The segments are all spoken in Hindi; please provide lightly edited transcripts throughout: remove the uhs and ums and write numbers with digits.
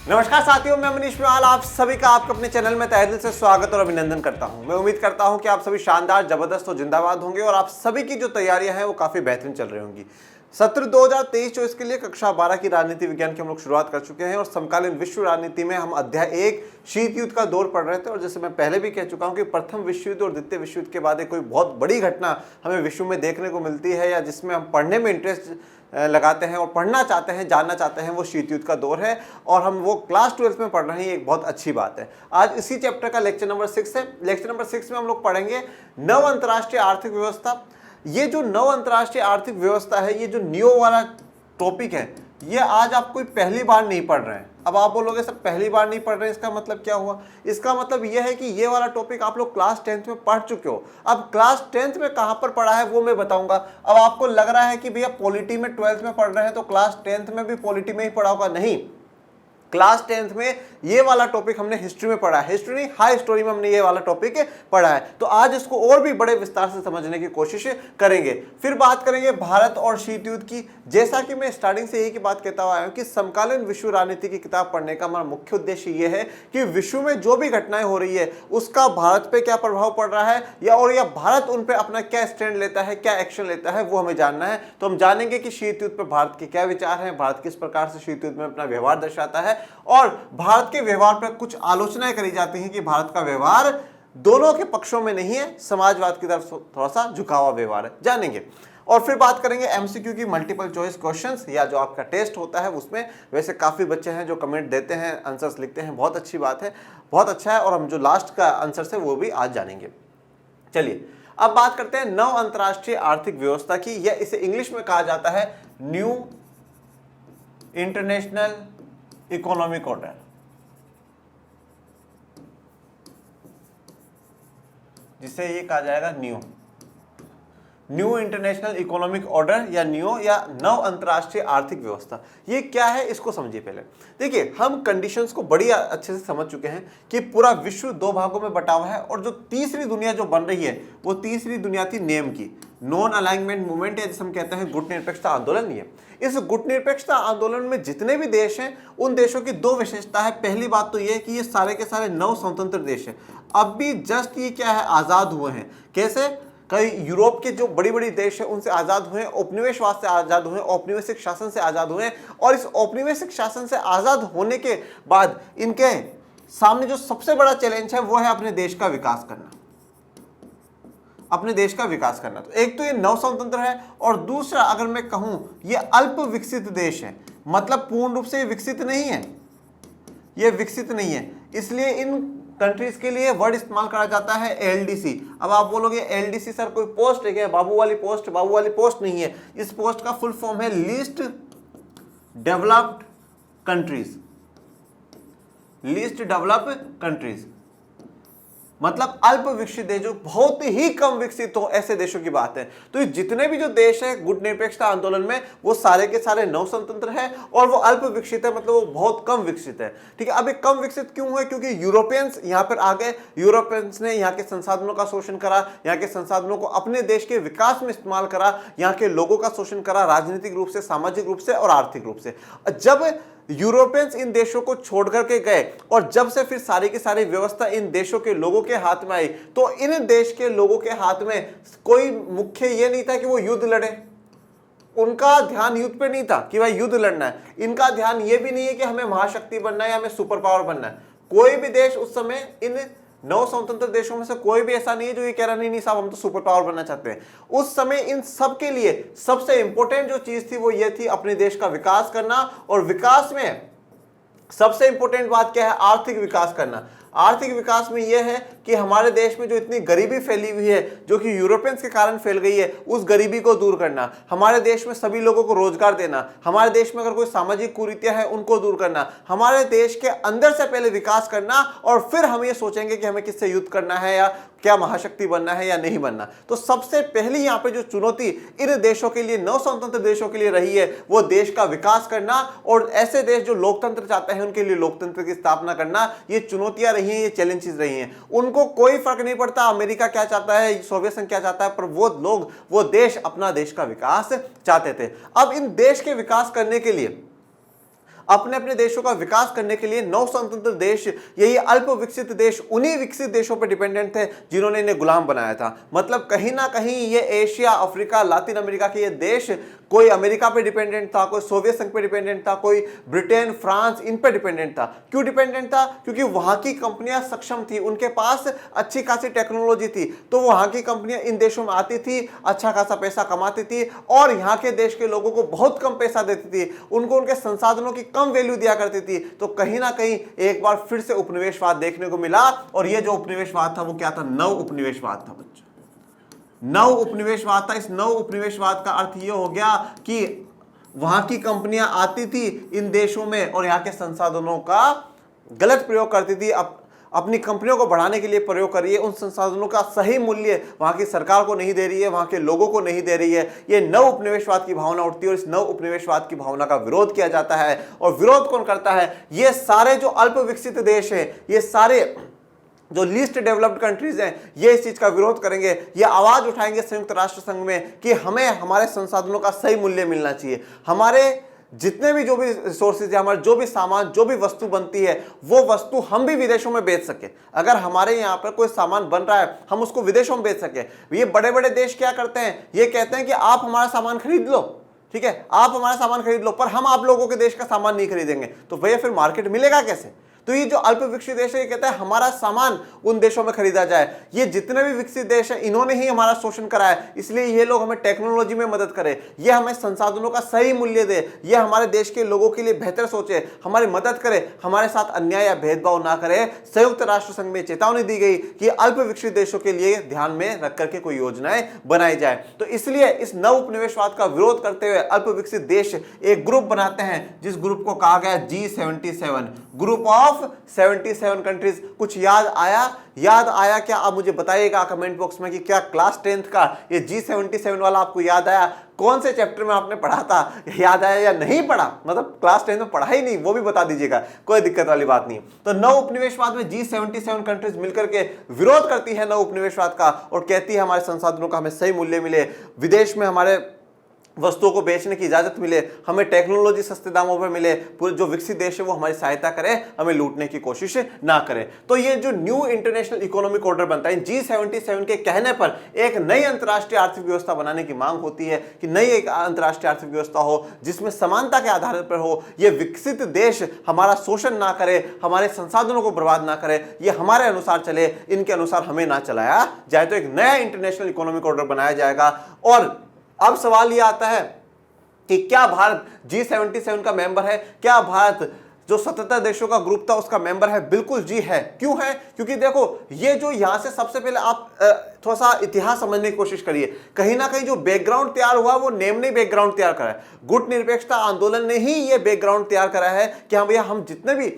नमस्कार साथियों, मैं मनीष मिवाल आप सभी का आपके अपने चैनल में तहे दिल से स्वागत और अभिनंदन करता हूं। मैं उम्मीद करता हूं कि आप सभी शानदार, जबरदस्त और जिंदाबाद होंगे और आप सभी की जो तैयारियां हैं वो काफी बेहतरीन चल रही होंगी। सत्र 2023-24 के लिए कक्षा 12 की राजनीति विज्ञान की हम लोग शुरुआत कर चुके हैं और समकालीन विश्व राजनीति में हम अध्याय 1 शीत युद्ध का दौर पढ़ रहे थे। और जैसे मैं पहले भी कह चुका हूं कि प्रथम विश्व युद्ध और द्वितीय विश्व युद्ध के बाद एक कोई बहुत बड़ी घटना हमें विश्व में देखने को मिलती है या जिसमें हम पढ़ने में इंटरेस्ट लगाते हैं और पढ़ना चाहते हैं, जानना चाहते हैं, वो शीत युद्ध का दौर है और हम वो क्लास 12 में पढ़ रहे हैं। एक बहुत अच्छी बात है। आज इसी चैप्टर का लेक्चर नंबर 6 है। लेक्चर नंबर 6 में हम लोग पढ़ेंगे नव अंतर्राष्ट्रीय आर्थिक व्यवस्था। ये जो नव अंतर्राष्ट्रीय आर्थिक व्यवस्था है, ये जो नियो वाला टॉपिक है, ये आज आप कोई पहली बार नहीं पढ़ रहे हैं। अब आप बोलोगे सर पहली बार नहीं पढ़ रहे हैं, इसका मतलब क्या हुआ? इसका मतलब यह है कि ये वाला टॉपिक आप लोग क्लास 10th में पढ़ चुके हो। अब क्लास 10th में कहां पर पढ़ा है वो मैं बताऊंगा। अब आपको लग रहा है कि भैया पॉलिटी में 12th में पढ़ रहे हैं तो क्लास 10th में भी पॉलिटी में ही पढ़ा होगा। नहीं, क्लास 10th में ये वाला टॉपिक हमने हिस्ट्री में पढ़ा है। हिस्ट्री नहीं, हाई स्टोरी में हमने ये वाला टॉपिक पढ़ा है। तो आज इसको और भी बड़े विस्तार से समझने की कोशिश करेंगे। फिर बात करेंगे भारत और शीत युद्ध की। जैसा कि मैं स्टार्टिंग से यही की बात कहता हुआ हूं कि समकालीन विश्व राजनीति की किताब पढ़ने का हमारा मुख्य उद्देश्य ये है कि विश्व में जो भी घटनाएं हो रही है उसका भारत पे क्या प्रभाव पड़ रहा है या भारत उन पे अपना क्या स्टैंड लेता है, क्या एक्शन लेता है, वो हमें जानना है। तो हम जानेंगे कि शीत युद्ध पर भारत के क्या विचार हैं, भारत किस प्रकार से शीत युद्ध में अपना व्यवहार दर्शाता है और भारत के व्यवहार पर कुछ आलोचनाएं करी जाती हैं कि भारत का व्यवहार दोनों के पक्षों में नहीं है, समाजवाद की तरफ थोड़ा सा झुका हुआ व्यवहार है, जानेंगे। और फिर बात करेंगे एमसीक्यू की, मल्टीपल चॉइस क्वेश्चंस, या जो आपका टेस्ट होता है उसमें वैसे काफी बच्चे हैं जो कमेंट देते हैं, आंसर्स लिखते हैं, बहुत अच्छी बात है, बहुत अच्छा है। और हम जो लास्ट का आंसर है वो भी आज जानेंगे। चलिए अब बात करते हैं नव अंतर्राष्ट्रीय आर्थिक व्यवस्था की, या इसे इंग्लिश में कहा जाता है न्यू इंटरनेशनल इकोनॉमिक ऑर्डर। जिसे ये कहा जाएगा न्यू इंटरनेशनल इकोनॉमिक ऑर्डर या न्यू या नव अंतर्राष्ट्रीय आर्थिक व्यवस्था। ये क्या है इसको समझिए। पहले देखिए, हम कंडीशंस को बड़ी अच्छे से समझ चुके हैं कि पूरा विश्व दो भागों में बटा हुआ है और जो तीसरी दुनिया जो बन रही है वो तीसरी दुनिया थी नेम की, नॉन अलाइनमेंट मूवमेंट, या जिसे हम कहते हैं गुट निरपेक्षता आंदोलन। ये इस गुट निरपेक्षता आंदोलन में जितने भी देश हैं उन देशों की दो विशेषता है। पहली बात तो ये है कि ये सारे के सारे नव स्वतंत्र देश हैं। अब भी जस्ट ये क्या है, आजाद हुए हैं। कैसे? कई यूरोप के जो बड़ी बड़ी देश हैं उनसे आजाद हुए, औपनिवेशवाद से आजाद हुए, औपनिवेशिक शासन से आजाद हुए। और इस औपनिवेशिक शासन से आजाद होने के बाद इनके सामने जो सबसे बड़ा चैलेंज है वो है अपने देश का विकास करना, अपने देश का विकास करना। तो एक तो ये नव स्वतंत्र है और दूसरा अगर मैं कहूं ये अल्प विकसित देश है, मतलब पूर्ण रूप से विकसित नहीं है, ये विकसित नहीं है। इसलिए इन कंट्रीज के लिए वर्ड इस्तेमाल करा जाता है एलडीसी। अब आप बोलोगे एलडीसी सर कोई पोस्ट है क्या? बाबू वाली पोस्ट? बाबू वाली पोस्ट नहीं है। इस पोस्ट का फुल फॉर्म है least developed countries. Least developed countries मतलब अल्प विकसित देश, जो बहुत ही कम विकसित हो, ऐसे देशों की बात है। तो ये जितने भी जो देश है गुट निरपेक्षता आंदोलन में वो सारे के सारे नव स्वतंत्र है और वो अल्प विकसित है, मतलब वो बहुत कम विकसित है। ठीक है, अब ये कम विकसित क्यों है? क्योंकि यूरोपियंस यहाँ पर आ गए। यूरोपियंस ने यहाँ के संसाधनों का शोषण करा, यहाँ के संसाधनों को अपने देश के विकास में इस्तेमाल करा, यहाँ के लोगों का शोषण करा, राजनीतिक रूप से, सामाजिक रूप से और आर्थिक रूप से। जब यूरोपियंस इन देशों को छोड़ करके गए और जब से फिर सारी की सारी व्यवस्था इन देशों के लोगों के हाथ में आई, तो इन देश के लोगों के हाथ में कोई मुख्य ये नहीं था कि वो युद्ध लड़े। उनका ध्यान युद्ध पे नहीं था कि भाई युद्ध लड़ना है। इनका ध्यान ये भी नहीं है कि हमें महाशक्ति बनना है या हमें सुपर पावर बनना है। कोई भी देश उस समय इन नव स्वतंत्र देशों में से कोई भी ऐसा नहीं है जो ये कह रहा नहीं साहब हम तो सुपर पावर बनना चाहते हैं। उस समय इन सब के लिए सबसे इंपॉर्टेंट जो चीज थी वो ये थी अपने देश का विकास करना। और विकास में सबसे इंपॉर्टेंट बात क्या है? आर्थिक विकास करना। आर्थिक विकास में यह है कि हमारे देश में जो इतनी गरीबी फैली हुई है, जो कि यूरोपियंस के कारण फैल गई है, उस गरीबी को दूर करना, हमारे देश में सभी लोगों को रोजगार देना, हमारे देश में अगर कोई सामाजिक कुरीतियां हैं उनको दूर करना, हमारे देश के अंदर से पहले विकास करना और फिर हम ये सोचेंगे कि हमें किससे युद्ध करना है या क्या महाशक्ति बनना है या नहीं बनना। तो सबसे पहली यहाँ पे जो चुनौती इन देशों के लिए, नव स्वतंत्र देशों के लिए रही है वो देश का विकास करना और ऐसे देश जो लोकतंत्र चाहते हैं उनके लिए लोकतंत्र की स्थापना करना। ये चुनौतियां रही हैं, ये चैलेंजेस रही हैं। उनको कोई फर्क नहीं पड़ता अमेरिका क्या चाहता है, सोवियत संघ क्या चाहता है, पर वो लोग, वो देश अपना देश का विकास चाहते थे। अब इन देश के विकास करने के लिए अपने अपने देशों का विकास करने के लिए नौ स्वतंत्र देश, यही अल्प विकसित देश उन्हीं विकसित देशों पर डिपेंडेंट थे जिन्होंने इन्हें गुलाम बनाया था। मतलब कहीं ना कहीं ये एशिया, अफ्रीका, लातिन अमेरिका के ये देश कोई अमेरिका पे डिपेंडेंट था, कोई सोवियत संघ पे डिपेंडेंट था, कोई ब्रिटेन, फ्रांस, इन पे डिपेंडेंट था। क्यों डिपेंडेंट था? क्योंकि वहां की कंपनियां सक्षम थी, उनके पास अच्छी खासी टेक्नोलॉजी थी, तो वहां की कंपनियां इन देशों में आती थी, अच्छा खासा पैसा कमाती थी और यहाँ के देश के लोगों को बहुत कम पैसा देती थी, उनको उनके संसाधनों की कम वैल्यू दिया करती थी। तो कहीं ना कहीं एक बार फिर से उपनिवेशवाद देखने को मिला, और ये जो उपनिवेशवाद था वो क्या था? नव उपनिवेशवाद था बच्चों, नव उपनिवेशवाद था। इस नव उपनिवेशवाद का अर्थ ये हो गया कि वहां की कंपनियां आती थी इन देशों में और यहाँ के संसाधनों का गलत प्रयोग करती थी, अपनी कंपनियों को बढ़ाने के लिए प्रयोग कर रही है। उन संसाधनों का सही मूल्य वहां की सरकार को नहीं दे रही है, वहां के लोगों को नहीं दे रही है। ये नव उपनिवेशवाद की भावना उठती है और इस नव उपनिवेशवाद की भावना का विरोध किया जाता है। और विरोध कौन करता है? ये सारे जो अल्प विकसित देश हैं, ये सारे जो लीस्ट डेवलप्ड कंट्रीज हैं, ये इस चीज का विरोध करेंगे, ये आवाज उठाएंगे संयुक्त राष्ट्र संघ में कि हमें हमारे संसाधनों का सही मूल्य मिलना चाहिए। हमारे जितने भी जो भी रिसोर्सेज है, हमारे जो भी सामान, जो भी वस्तु बनती है, वो वस्तु हम भी विदेशों में बेच सके। अगर हमारे यहाँ पर कोई सामान बन रहा है, हम उसको विदेशों में बेच सके। ये बड़े बड़े देश क्या करते हैं? ये कहते हैं कि आप हमारा सामान खरीद लो, ठीक है, आप हमारा सामान खरीद लो, पर हम आप लोगों के देश का सामान नहीं खरीदेंगे। तो भैया फिर मार्केट मिलेगा कैसे? तो ये जो अल्प विकसित देश है, ये कहता है हमारा सामान उन देशों में खरीदा जाए। ये जितने भी विकसित देश हैं, इन्होंने ही हमारा शोषण करा है, इसलिए ये लोग हमें टेक्नोलॉजी में मदद करें, ये हमें संसाधनों का सही मूल्य दे, ये हमारे देश के लोगों के लिए बेहतर सोचे, हमारी मदद करे, हमारे साथ अन्याय या भेदभाव ना करे। संयुक्त राष्ट्र संघ में चेतावनी दी गई कि अल्प विकसित देशों के लिए ध्यान में रख करके कोई योजनाएं बनाई जाए। तो इसलिए इस नव उपनिवेशवाद का विरोध करते हुए अल्प विकसित देश एक ग्रुप बनाते हैं, जिस ग्रुप को कहा गया G77, ग्रुप ऑफ 77 कंट्रीज। कुछ याद आया क्या? आप मुझे बताइएगा कमेंट बॉक्स में कि क्या क्लास 10th का ये G77 वाला आपको याद आया? कौन से चैप्टर में आपने पढ़ा था? याद आया या नहीं पढ़ा? मतलब क्लास 10 में पढ़ा ही नहीं, वो भी बता दीजिएगा, कोई दिक्कत वाली बात नहीं। तो नव उपनिवेशवाद में G77 कंट्रीज मिलकर के विरोध करती है नव उपनिवेशवाद का और कहती है हमारे संसाधनों का हमें सही मूल्य मिले, विदेश में हमारे वस्तुओं को बेचने की इजाजत मिले, हमें टेक्नोलॉजी सस्ते दामों पर मिले, पूरे जो विकसित देश है वो हमारी सहायता करे, हमें लूटने की कोशिश ना करे। तो ये जो न्यू इंटरनेशनल इकोनॉमिक ऑर्डर बनता है, G77 के कहने पर एक नई अंतर्राष्ट्रीय आर्थिक व्यवस्था बनाने की मांग होती है कि नई एक अंतर्राष्ट्रीय आर्थिक व्यवस्था हो जिसमें समानता के आधार पर हो, ये विकसित देश हमारा शोषण ना करे, हमारे संसाधनों को बर्बाद ना करे, ये हमारे अनुसार चले, इनके अनुसार हमें ना चलाया जाए। तो एक नया इंटरनेशनल इकोनॉमिक ऑर्डर बनाया जाएगा। और अब सवाल यह आता है कि क्या भारत G77 का मेंबर है? क्या भारत जो 77 देशों का ग्रुप था उसका मेंबर है? बिल्कुल जी है। क्यों है? क्योंकि देखो, ये जो यहां से सबसे पहले आप थोड़ा सा इतिहास समझने की कोशिश करिए। कहीं ना कहीं जो बैकग्राउंड तैयार हुआ वो नेम ने बैकग्राउंड तैयार करा है, गुट निरपेक्षता आंदोलन ने ही ये बैकग्राउंड तैयार करा है कि हाँ भैया, हम जितने भी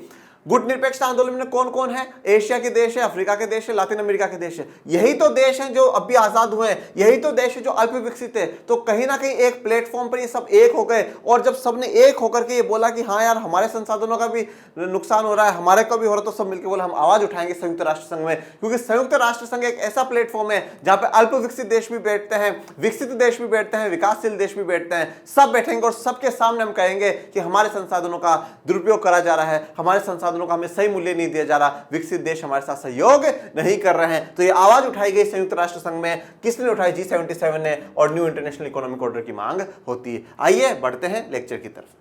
गुट निरपेक्षता आंदोलन में कौन कौन है? एशिया के देश है, अफ्रीका के देश है, लातिन अमेरिका के देश है। यही तो देश हैं जो अभी आजाद हुए हैं, यही तो देश है जो अल्प विकसित है। तो कहीं ना कहीं एक प्लेटफॉर्म पर ये सब एक हो गए, और जब सबने एक होकर के ये बोला कि हाँ यार, हमारे संसाधनों का भी नुकसान हो रहा है, हमारे को भी हो रहा है, तो सब मिलकर बोला हम आवाज उठाएंगे संयुक्त राष्ट्र संघ में। क्योंकि संयुक्त राष्ट्र संघ एक ऐसा प्लेटफॉर्म है जहां पे अल्प विकसित देश भी बैठते हैं, विकसित देश भी बैठते हैं, विकासशील देश भी बैठते हैं, सब बैठेंगे और सबके सामने हम कहेंगे कि हमारे संसाधनों का दुरुपयोग करा जा रहा है, हमारे संसाधनों का हमें सही मूल्य नहीं दिया जा रहा, विकसित देश हमारे साथ सहयोग नहीं कर रहे हैं। तो ये आवाज उठाई गई संयुक्त राष्ट्र संघ में। किसने उठाई? G77 ने। और न्यू इंटरनेशनल इकोनॉमिक ऑर्डर की मांग होती है। आइए बढ़ते हैं लेक्चर की तरफ।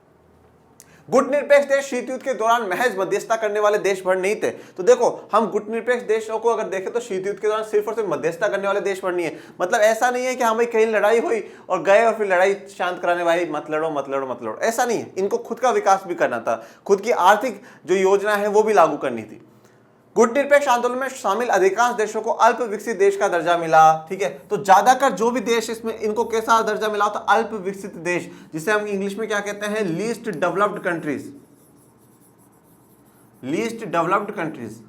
गुट निरपेक्ष देश शीत युद्ध के दौरान महज मध्यस्थता करने वाले देश भर नहीं थे। तो देखो, हम गुट निरपेक्ष देशों को अगर देखें तो शीत युद्ध के दौरान सिर्फ और सिर्फ मध्यस्थता करने वाले देश भर नहीं है। मतलब ऐसा नहीं है कि हाँ भाई कहीं लड़ाई हुई और गए और फिर लड़ाई शांत कराने वाली मत लड़ो मत लड़ो मत लड़ो, ऐसा नहीं है। इनको खुद का विकास भी करना था, खुद की आर्थिक जो योजना है वो भी लागू करनी थी। गुट निरपेक्ष आंदोलन में शामिल अधिकांश देशों को अल्प विकसित देश का दर्जा मिला, ठीक है। तो ज्यादातर जो भी देश इसमें इनको कैसा दर्जा मिला था? अल्प विकसित देश, जिसे हम इंग्लिश में क्या कहते हैं? Least developed countries. Least developed countries,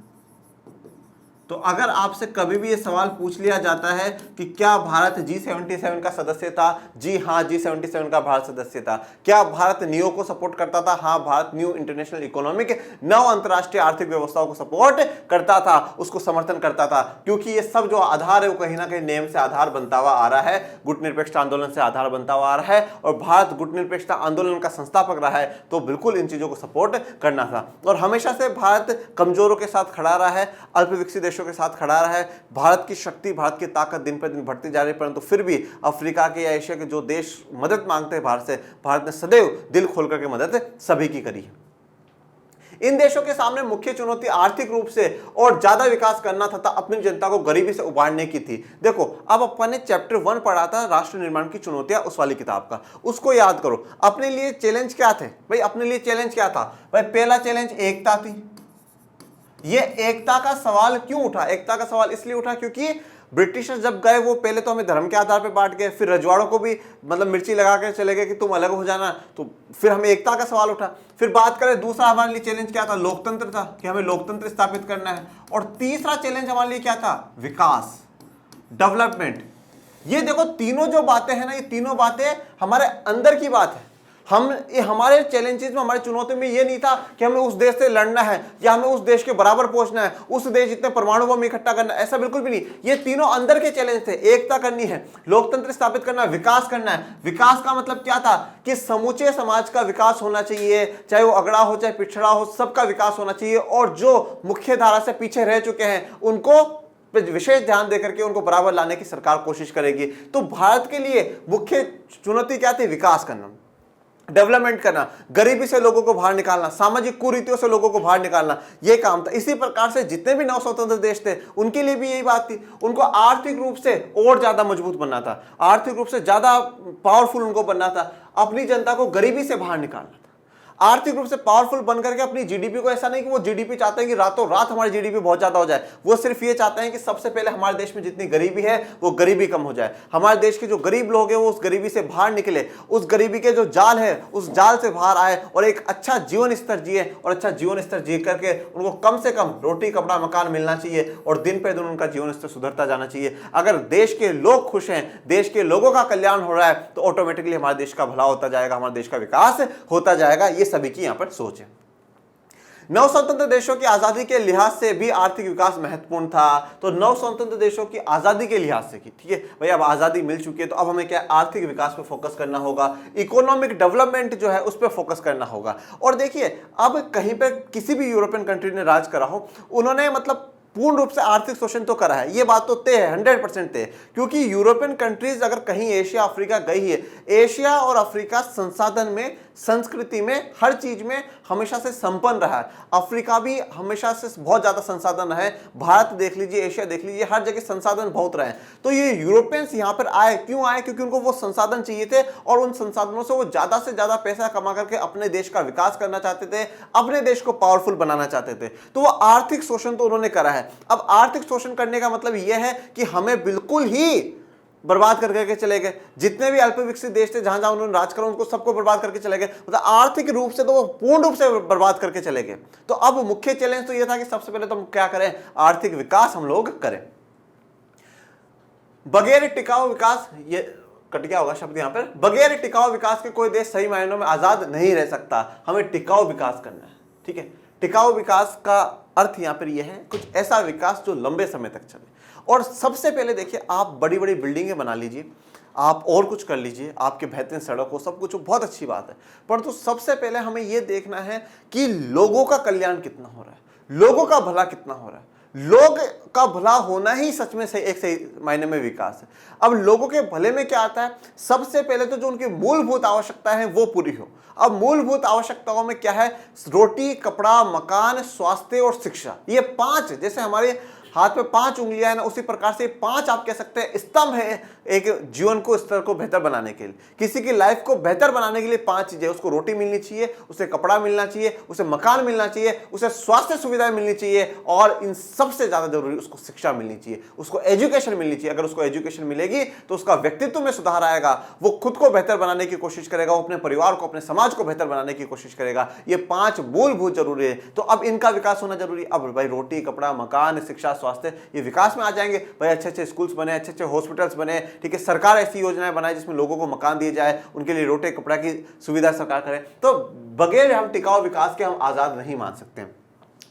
तो अगर आपसे कभी भी ये सवाल पूछ लिया जाता है कि क्या भारत G77 का सदस्य था, जी हाँ, G77 का भारत सदस्य था। क्या भारत नियो को सपोर्ट करता था, हाँ, भारत न्यू इंटरनेशनल इकोनॉमिक, नव अंतरराष्ट्रीय आर्थिक व्यवस्थाओं को सपोर्ट करता था, उसको समर्थन करता था, क्योंकि ये सब जो आधार है वो कहीं ना कहीं नियम से आधार बनता हुआ आ रहा है, गुटनिरपेक्षता आंदोलन से आधार बनता हुआ आ रहा है, और भारत गुटनिरपेक्षता आंदोलन का संस्थापक रहा है, तो बिल्कुल इन चीजों को सपोर्ट करना था। और हमेशा से भारत कमजोरों के साथ खड़ा रहा है, अल्प विकसित देशों के साथ खड़ा रहा है। भारत की शक्ति, भारत की ताकत दिन पर दिन बढ़ती जा रही है, परंतु फिर भी अफ्रीका के या एशिया के जो देश मदद मांगते हैं भारत से, भारत ने सदैव दिल खोल करके मदद सभी की करी है। इन देशों के सामने मुख्य चुनौती आर्थिक रूप से और ज्यादा विकास करना तथा अपनी जनता को गरीबी से उबारने की थी। देखो, अब अपन ने चैप्टर 1 पढ़ा था राष्ट्र निर्माण की चुनौतियां, उस वाली किताब का, उसको याद करो। अपने लिए चैलेंज क्या थे भाई? अपने लिए चैलेंज क्या था भाई? पहला चैलेंज एकता थी। ये एकता का सवाल क्यों उठा? एकता का सवाल इसलिए उठा क्योंकि ब्रिटिशर जब गए वो पहले तो हमें धर्म के आधार पर बांट गए, फिर रजवाड़ों को भी मतलब मिर्ची लगा के चले गए कि तुम अलग हो जाना, तो फिर हमें एकता का सवाल उठा। फिर बात करें दूसरा हमारे लिए चैलेंज क्या था? लोकतंत्र था कि हमें लोकतंत्र स्थापित करना है। और तीसरा चैलेंज हमारे लिए क्या था? विकास, डेवलपमेंट। ये देखो तीनों जो बातें हैं ना, ये तीनों बातें हमारे अंदर की बात है। हमारे चैलेंजेस में, हमारी चुनौतियों में ये नहीं था कि हमें उस देश से लड़ना है या हमें उस देश के बराबर पहुंचना है, उस देश जितने परमाणु बम इकट्ठा करना है, ऐसा बिल्कुल भी नहीं। ये तीनों अंदर के चैलेंज थे। एकता करनी है, लोकतंत्र स्थापित करना है, विकास करना है। विकास का मतलब क्या था कि समूचे समाज का विकास होना चाहिए, चाहे वो अगड़ा हो चाहे पिछड़ा हो, सबका विकास होना चाहिए। और जो मुख्य धारा से पीछे रह चुके हैं उनको विशेष ध्यान देकर के उनको बराबर लाने की सरकार कोशिश करेगी। तो भारत के लिए मुख्य चुनौती क्या थी? विकास करना, डेवलपमेंट करना, गरीबी से लोगों को बाहर निकालना, सामाजिक कुरीतियों से लोगों को बाहर निकालना, यह काम था। इसी प्रकार से जितने भी नव स्वतंत्र देश थे उनके लिए भी यही बात थी। उनको आर्थिक रूप से और ज्यादा मजबूत बनना था, आर्थिक रूप से ज्यादा पावरफुल उनको बनना था, अपनी जनता को गरीबी से बाहर निकालना था, आर्थिक रूप से पावरफुल बनकर के अपनी जीडीपी को, ऐसा नहीं कि वो जीडीपी चाहते हैं कि रातों रात हमारी जीडीपी बहुत ज्यादा हो जाए, वो सिर्फ ये चाहते हैं कि सबसे पहले हमारे देश में जितनी गरीबी है वो गरीबी कम हो जाए, हमारे देश के जो गरीब लोग हैं वो उस गरीबी से बाहर निकले, उस गरीबी के जो जाल है उस जाल से बाहर आए और एक अच्छा जीवन स्तर जिए, और अच्छा जीवन स्तर जी करके उनको कम से कम रोटी कपड़ा मकान मिलना चाहिए और दिन पे दिन उनका जीवन स्तर सुधरता जाना चाहिए। अगर देश के लोग खुश हैं, देश के लोगों का कल्याण हो रहा है, तो ऑटोमेटिकली हमारे देश का भला होता जाएगा, हमारे देश का विकास होता जाएगा। ये सभी की यहां पर सोच है। नव स्वतंत्र देशों की आजादी के लिहाज से भी आर्थिक विकास महत्वपूर्ण था। तो नव स्वतंत्र देशों की आजादी के लिहाज से की, ठीक है भाई, अब आजादी मिल चुकी है तो अब हमें क्या आर्थिक विकास पे फोकस करना होगा, इकोनॉमिक डेवलपमेंट जो है उस पर फोकस करना होगा। और देखिए, अब कहीं पे किसी भी यूरोपियन कंट्री ने राज करा हो, उन्होंने मतलब पूर्ण रूप से आर्थिक शोषण तो करा है, ये बात तो तय है, 100% तय है। क्योंकि यूरोपियन कंट्रीज अगर कहीं एशिया अफ्रीका गई है, एशिया और अफ्रीका संसाधन में, संस्कृति में, हर चीज में हमेशा से संपन्न रहा है। अफ्रीका भी हमेशा से बहुत ज्यादा संसाधन है, भारत देख लीजिए, एशिया देख लीजिए, हर जगह संसाधन बहुत रहे। तो ये यूरोपियंस यहाँ पर आए, क्यों आए? क्योंकि उनको वो संसाधन चाहिए थे और उन संसाधनों से वो ज्यादा से ज्यादा पैसा कमा करके अपने देश का विकास करना चाहते थे, अपने देश को पावरफुल बनाना चाहते थे। तो वो आर्थिक शोषण तो उन्होंने करा है। अब आर्थिक शोषण करने का मतलब यह है कि हमें बिल्कुल ही बर्बाद करके चले गए। जितने भी अल्प विकसित देश थे जहां जहां उन्होंने राज करा, उनको सबको बर्बाद करके चले गए। मतलब आर्थिक रूप से तो वो पूर्ण रूप से बर्बाद करके चले गए। तो अब मुख्य चैलेंज तो यह था कि सबसे पहले तो हम क्या करें? आर्थिक विकास हम लोग करें। बगैर टिकाऊ विकास, ये कट गया होगा शब्द यहां पर, बगैर टिकाऊ विकास के कोई देश सही मायनों में आजाद नहीं रह सकता। हमें टिकाऊ विकास करना है, ठीक है। टिकाऊ विकास का अर्थ यहां पर यह है कुछ ऐसा विकास जो लंबे समय तक चले। और सबसे पहले देखिए, आप बड़ी बड़ी बिल्डिंगें बना लीजिए, आप और कुछ कर लीजिए, आपके बेहतरीन सड़क हो, सब कुछ बहुत अच्छी बात है, परंतु सबसे पहले हमें यह देखना है कि लोगों का कल्याण कितना हो रहा है, लोगों का भला कितना हो रहा है। लोग का भला होना ही सच में से एक सही मायने में विकास है। अब लोगों के भले में क्या आता है? सबसे पहले तो जो उनकी मूलभूत आवश्यकता है वो पूरी हो। अब मूलभूत आवश्यकताओं में क्या है? रोटी, कपड़ा, मकान, स्वास्थ्य और शिक्षा। ये 5, जैसे हमारे हाथ में 5 उंगलियां हैं ना, उसी प्रकार से 5 आप कह सकते हैं स्तंभ है एक जीवन को, स्तर को बेहतर बनाने के लिए, किसी की लाइफ को बेहतर बनाने के लिए 5 चीजें। उसको रोटी मिलनी चाहिए, उसे कपड़ा मिलना चाहिए, उसे मकान मिलना चाहिए, उसे स्वास्थ्य सुविधाएं मिलनी चाहिए, और इन सबसे ज्यादा जरूरी उसको शिक्षा मिलनी चाहिए, उसको एजुकेशन मिलनी चाहिए। अगर उसको एजुकेशन मिलेगी तो उसका व्यक्तित्व में सुधार आएगा, वो खुद को बेहतर बनाने की कोशिश करेगा, वो अपने परिवार को, अपने समाज को बेहतर बनाने की कोशिश करेगा। ये 5 मूलभूत जरूरी है। तो अब इनका विकास होना जरूरी। अब भाई रोटी, कपड़ा, मकान, शिक्षा, स्वास्थ्य, ये विकास में आ जाएंगे। भाई अच्छे अच्छे स्कूल्स बने, अच्छे अच्छे हॉस्पिटल्स बने, ठीक है, सरकार ऐसी योजनाएं बनाए जिसमें लोगों को मकान दिए जाए, उनके लिए रोटे कपड़ा की सुविधा सरकार करे। तो बगैर हम टिकाऊ विकास के हम आज़ाद नहीं मान सकते हैं।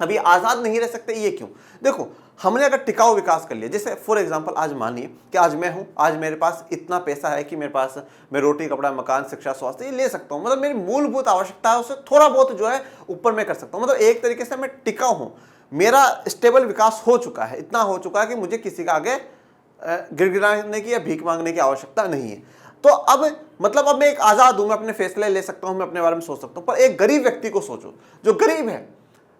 अभी आज़ाद नहीं रह सकते, ये क्यों? देखो, हमने अगर टिकाऊ विकास कर लिया, जैसे फॉर एग्जांपल आज मानिए कि आज मैं हूं, आज मेरे पास इतना पैसा है कि मेरे पास मैं रोटी कपड़ा मकान शिक्षा स्वास्थ्य ये ले सकता हूं, मतलब मेरी मूलभूत आवश्यकता है उससे थोड़ा बहुत जो है ऊपर मैं कर सकता हूं, मतलब एक तरीके से मैं टिकाऊ हूं, मेरा स्टेबल विकास हो चुका है, इतना हो चुका है कि मुझे किसी का आगे गिड़गिड़ाने की या भीख मांगने की आवश्यकता नहीं है। तो अब मतलब अब मैं एक आज़ाद हूं, मैं अपने फैसले ले सकता हूं, मैं अपने बारे में सोच सकता हूं। पर एक गरीब व्यक्ति को सोचो, जो गरीब है,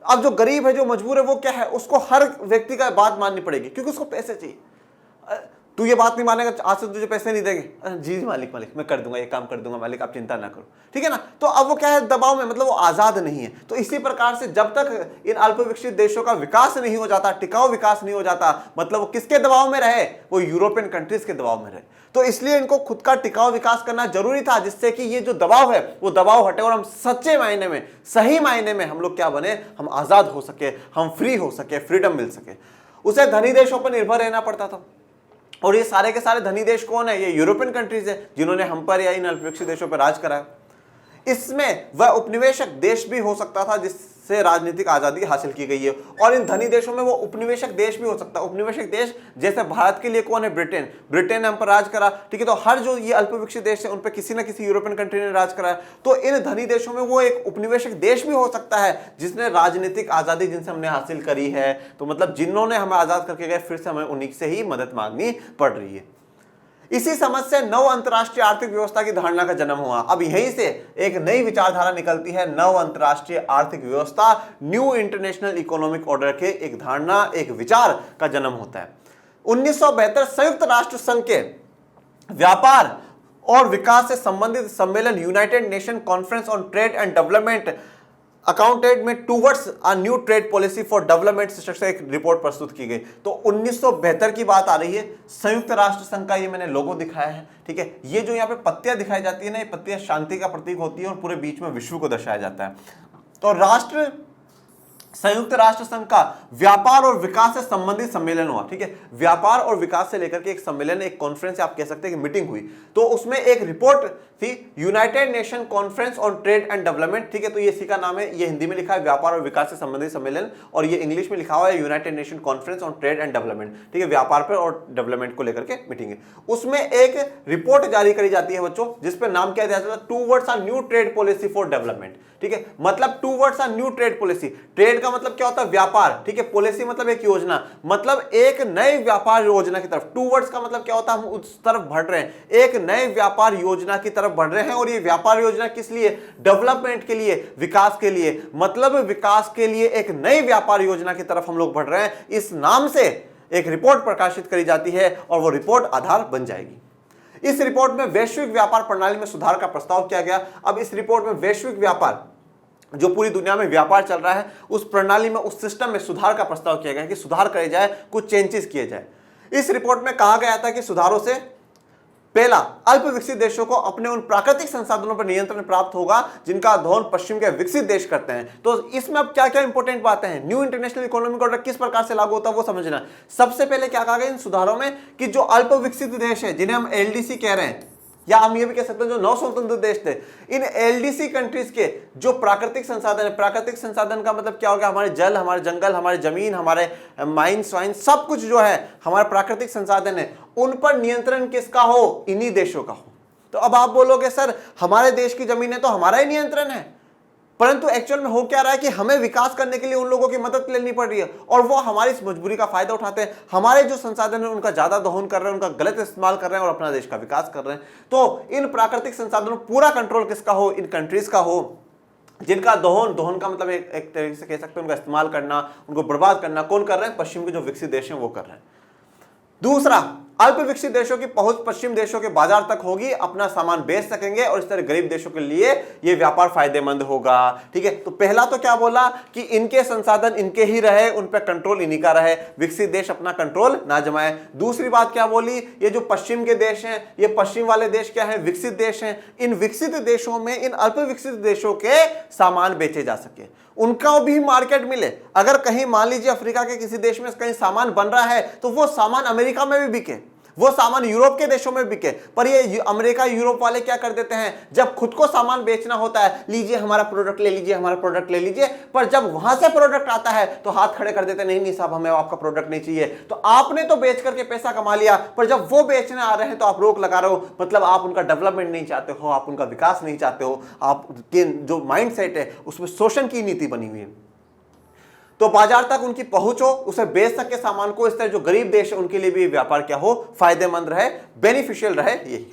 अब जो गरीब है, जो मजबूर है, वो क्या है, उसको हर व्यक्ति का बात माननी पड़ेगी क्योंकि उसको पैसे चाहिए। तू ये बात नहीं मानेगा, आज से तुझे पैसे नहीं देंगे, जी जी मालिक मालिक मैं कर दूंगा, ये काम कर दूंगा मालिक, आप चिंता ना करो, ठीक है ना। तो अब वो क्या है, दबाव में, मतलब वो आज़ाद नहीं है। तो इसी प्रकार से जब तक इन अल्प विकसित देशों का विकास नहीं हो जाता, टिकाऊ विकास नहीं हो जाता, मतलब वो किसके दबाव में रहे, वो यूरोपियन कंट्रीज के दबाव में रहे। तो इसलिए इनको खुद का टिकाऊ विकास करना जरूरी था, जिससे कि ये जो दबाव है वो दबाव हटे और हम सच्चे मायने में, सही मायने में हम लोग क्या बने, हम आज़ाद हो सके, हम फ्री हो सके, फ्रीडम मिल सके। उसे धनी देशों पर निर्भर रहना पड़ता था। और ये सारे के सारे धनी देश कौन है, ये यूरोपियन कंट्रीज है जिन्होंने हम पर या इन अल्पविकसित देशों पर राज करा। इसमें वह उपनिवेशक देश भी हो सकता था जिससे राजनीतिक आजादी हासिल की गई है, और इन धनी देशों में वो उपनिवेशक देश भी हो सकता है। उपनिवेशक देश जैसे भारत के लिए कौन है, ब्रिटेन, ब्रिटेन ने हम पर राज करा, ठीक है। तो हर जो ये अल्पविकसित देश है उन पर किसी ना किसी यूरोपियन कंट्री ने राज करा है। तो इन धनी देशों में वो एक उपनिवेशक देश भी हो सकता है जिसने राजनीतिक आजादी जिनसे हमने हासिल करी है। तो मतलब जिन्होंने हमें आजाद करके गए, फिर से हमें उन्हीं से ही मदद मांगनी पड़ रही है। इसी समझ से नव अंतरराष्ट्रीय आर्थिक व्यवस्था की धारणा का जन्म हुआ। अब यहीं से एक नई विचारधारा निकलती है, नव अंतरराष्ट्रीय आर्थिक व्यवस्था, न्यू इंटरनेशनल इकोनॉमिक ऑर्डर के एक धारणा, एक विचार का जन्म होता है। 1972 संयुक्त राष्ट्र संघ के व्यापार और विकास से संबंधित सम्मेलन United Nation conference on trade and development अकाउंटेड में towards a new trade policy for development structure एक रिपोर्ट प्रस्तुत की गई। तो 1972 की बात आ रही है। संयुक्त राष्ट्र संघ का ये मैंने लोगो दिखाया है, ठीक है। ये जो यहाँ पे पत्तियां दिखाई जाती है ना, ये पत्तियां शांति का प्रतीक होती है और पूरे बीच में विश्व को दर्शाया जाता है। तो संयुक्त राष्ट्र संघ का व्यापार और विकास से संबंधित सम्मेलन हुआ, ठीक है। व्यापार और विकास से लेकर के एक सम्मेलन, एक कॉन्फ्रेंस आप कह सकते हैं कि मीटिंग हुई। तो उसमें एक रिपोर्ट थी, United Nation conference on trade and development, ठीक है। तो ये इसी का नाम है, ये हिंदी में लिखा है व्यापार और विकास से संबंधित सम्मेलन, और ये इंग्लिश में लिखा हुआ है United Nation conference on trade and development, ठीक है। व्यापार पर और डेवलपमेंट को लेकर के मीटिंग है। उसमें एक रिपोर्ट जारी करी जाती है बच्चों, जिसपे नाम क्या दिया जाता है, towards a new trade policy for development, ठीक है। मतलब towards a new trade policy, trade का मतलब क्या होता है, व्यापार, ठीक है। पॉलिसी मतलब एक योजना, मतलब एक नए व्यापार योजना की तरफ। टूवर्ड्स का मतलब क्या होता है, हम उस तरफ बढ़ रहे हैं, एक नए व्यापार योजना की तरफ बढ़ रहे हैं। और ये व्यापार योजना किस लिए, डेवलपमेंट के लिए, विकास के लिए, मतलब विकास के लिए एक नई व्यापार योजना की तरफ हम लोग बढ़ रहे हैं। इस नाम से एक रिपोर्ट प्रकाशित करी जाती है और वो रिपोर्ट आधार बन जाएगी। इस रिपोर्ट में वैश्विक व्यापार प्रणाली में सुधार का प्रस्ताव किया गया। अब इस रिपोर्ट में वैश्विक व्यापार, जो पूरी दुनिया में व्यापार चल रहा है, उस प्रणाली में, उस सिस्टम में सुधार का प्रस्ताव किया गया कि सुधार करे जाए, कुछ चेंजेस किए जाए। इस रिपोर्ट में कहा गया था कि सुधारों से पहला, अल्प विकसित देशों को अपने उन प्राकृतिक संसाधनों पर नियंत्रण प्राप्त होगा जिनका दोहन पश्चिम के विकसित देश करते हैं। तो इसमें अब क्या क्या इंपॉर्टेंट बातें हैं, न्यू इंटरनेशनल इकोनॉमिक ऑर्डर किस प्रकार से लागू होता है वो समझना। सबसे पहले क्या कहा गया इन सुधारों में कि जो अल्प विकसित देश है, जिन्हें हम एलडीसी कह रहे हैं, या हम ये भी कह सकते हैं जो नव स्वतंत्र देश थे, इन एलडीसी कंट्रीज के जो प्राकृतिक संसाधन है, प्राकृतिक संसाधन का मतलब क्या हो गया, हमारे जल, हमारे जंगल, हमारे जमीन, हमारे माइंस वाइन, सब कुछ जो है हमारे प्राकृतिक संसाधन है, उन पर नियंत्रण किसका हो, इन्हीं देशों का हो। तो अब आप बोलोगे सर हमारे देश की जमीन है तो हमारा ही नियंत्रण है, परंतु एक्चुअल में हो क्या रहा है कि हमें विकास करने के लिए उन लोगों की मदद लेनी पड़ रही है और वो हमारी इस मजबूरी का फायदा उठाते हैं, हमारे जो संसाधन है उनका ज्यादा दोहन कर रहे हैं, उनका गलत इस्तेमाल कर रहे हैं और अपना देश का विकास कर रहे हैं। तो इन प्राकृतिक संसाधनों पूरा कंट्रोल किसका हो, इन कंट्रीज का हो, जिनका दोहन का मतलब एक तरीके से कह सकते हैं उनका इस्तेमाल करना, उनको बर्बाद करना कौन कर रहे हैं, पश्चिम के जो विकसित देश हैं वो कर रहे हैं। दूसरा, अल्प विकसित देशों की पहुंच पश्चिम देशों के बाजार तक होगी, अपना सामान बेच सकेंगे और इस तरह गरीब देशों के लिए यह व्यापार फायदेमंद होगा। ठीक है, तो पहला तो क्या बोला कि इनके संसाधन इनके ही रहे, उन पर कंट्रोल इन्हीं का रहे, विकसित देश अपना कंट्रोल ना जमाए। दूसरी बात क्या बोली, ये जो पश्चिम के देश हैं, ये पश्चिम वाले देश क्या है, विकसित देश हैं, इन विकसित देशों में इन अल्प विकसित देशों के सामान बेचे जा सके, उनका भी मार्केट मिले। अगर कहीं मान लीजिए अफ्रीका के किसी देश में कहीं सामान बन रहा है तो वो सामान अमेरिका में भी बिके, वो सामान यूरोप के देशों में बिके। पर ये अमेरिका यूरोप वाले क्या कर देते हैं, जब खुद को सामान बेचना होता है, लीजिए हमारा प्रोडक्ट ले लीजिए, हमारा प्रोडक्ट ले लीजिए, पर जब वहां से प्रोडक्ट आता है तो हाथ खड़े कर देते हैं, नहीं नहीं साहब हमें आपका प्रोडक्ट नहीं चाहिए। तो आपने तो बेच करके पैसा कमा लिया, पर जब वो बेचने आ रहे हैं तो आप रोक लगा रहे हो, मतलब आप उनका डेवलपमेंट नहीं चाहते हो, आप उनका विकास नहीं चाहते हो, आपके जो माइंड सेट है उसमें शोषण की नीति बनी हुई है। तो बाजार तक उनकी पहुंच हो, उसे बेच सके सामान को, इस तरह जो गरीब देश है उनके लिए भी व्यापार क्या हो, फायदेमंद रहे, बेनिफिशियल रहे। यही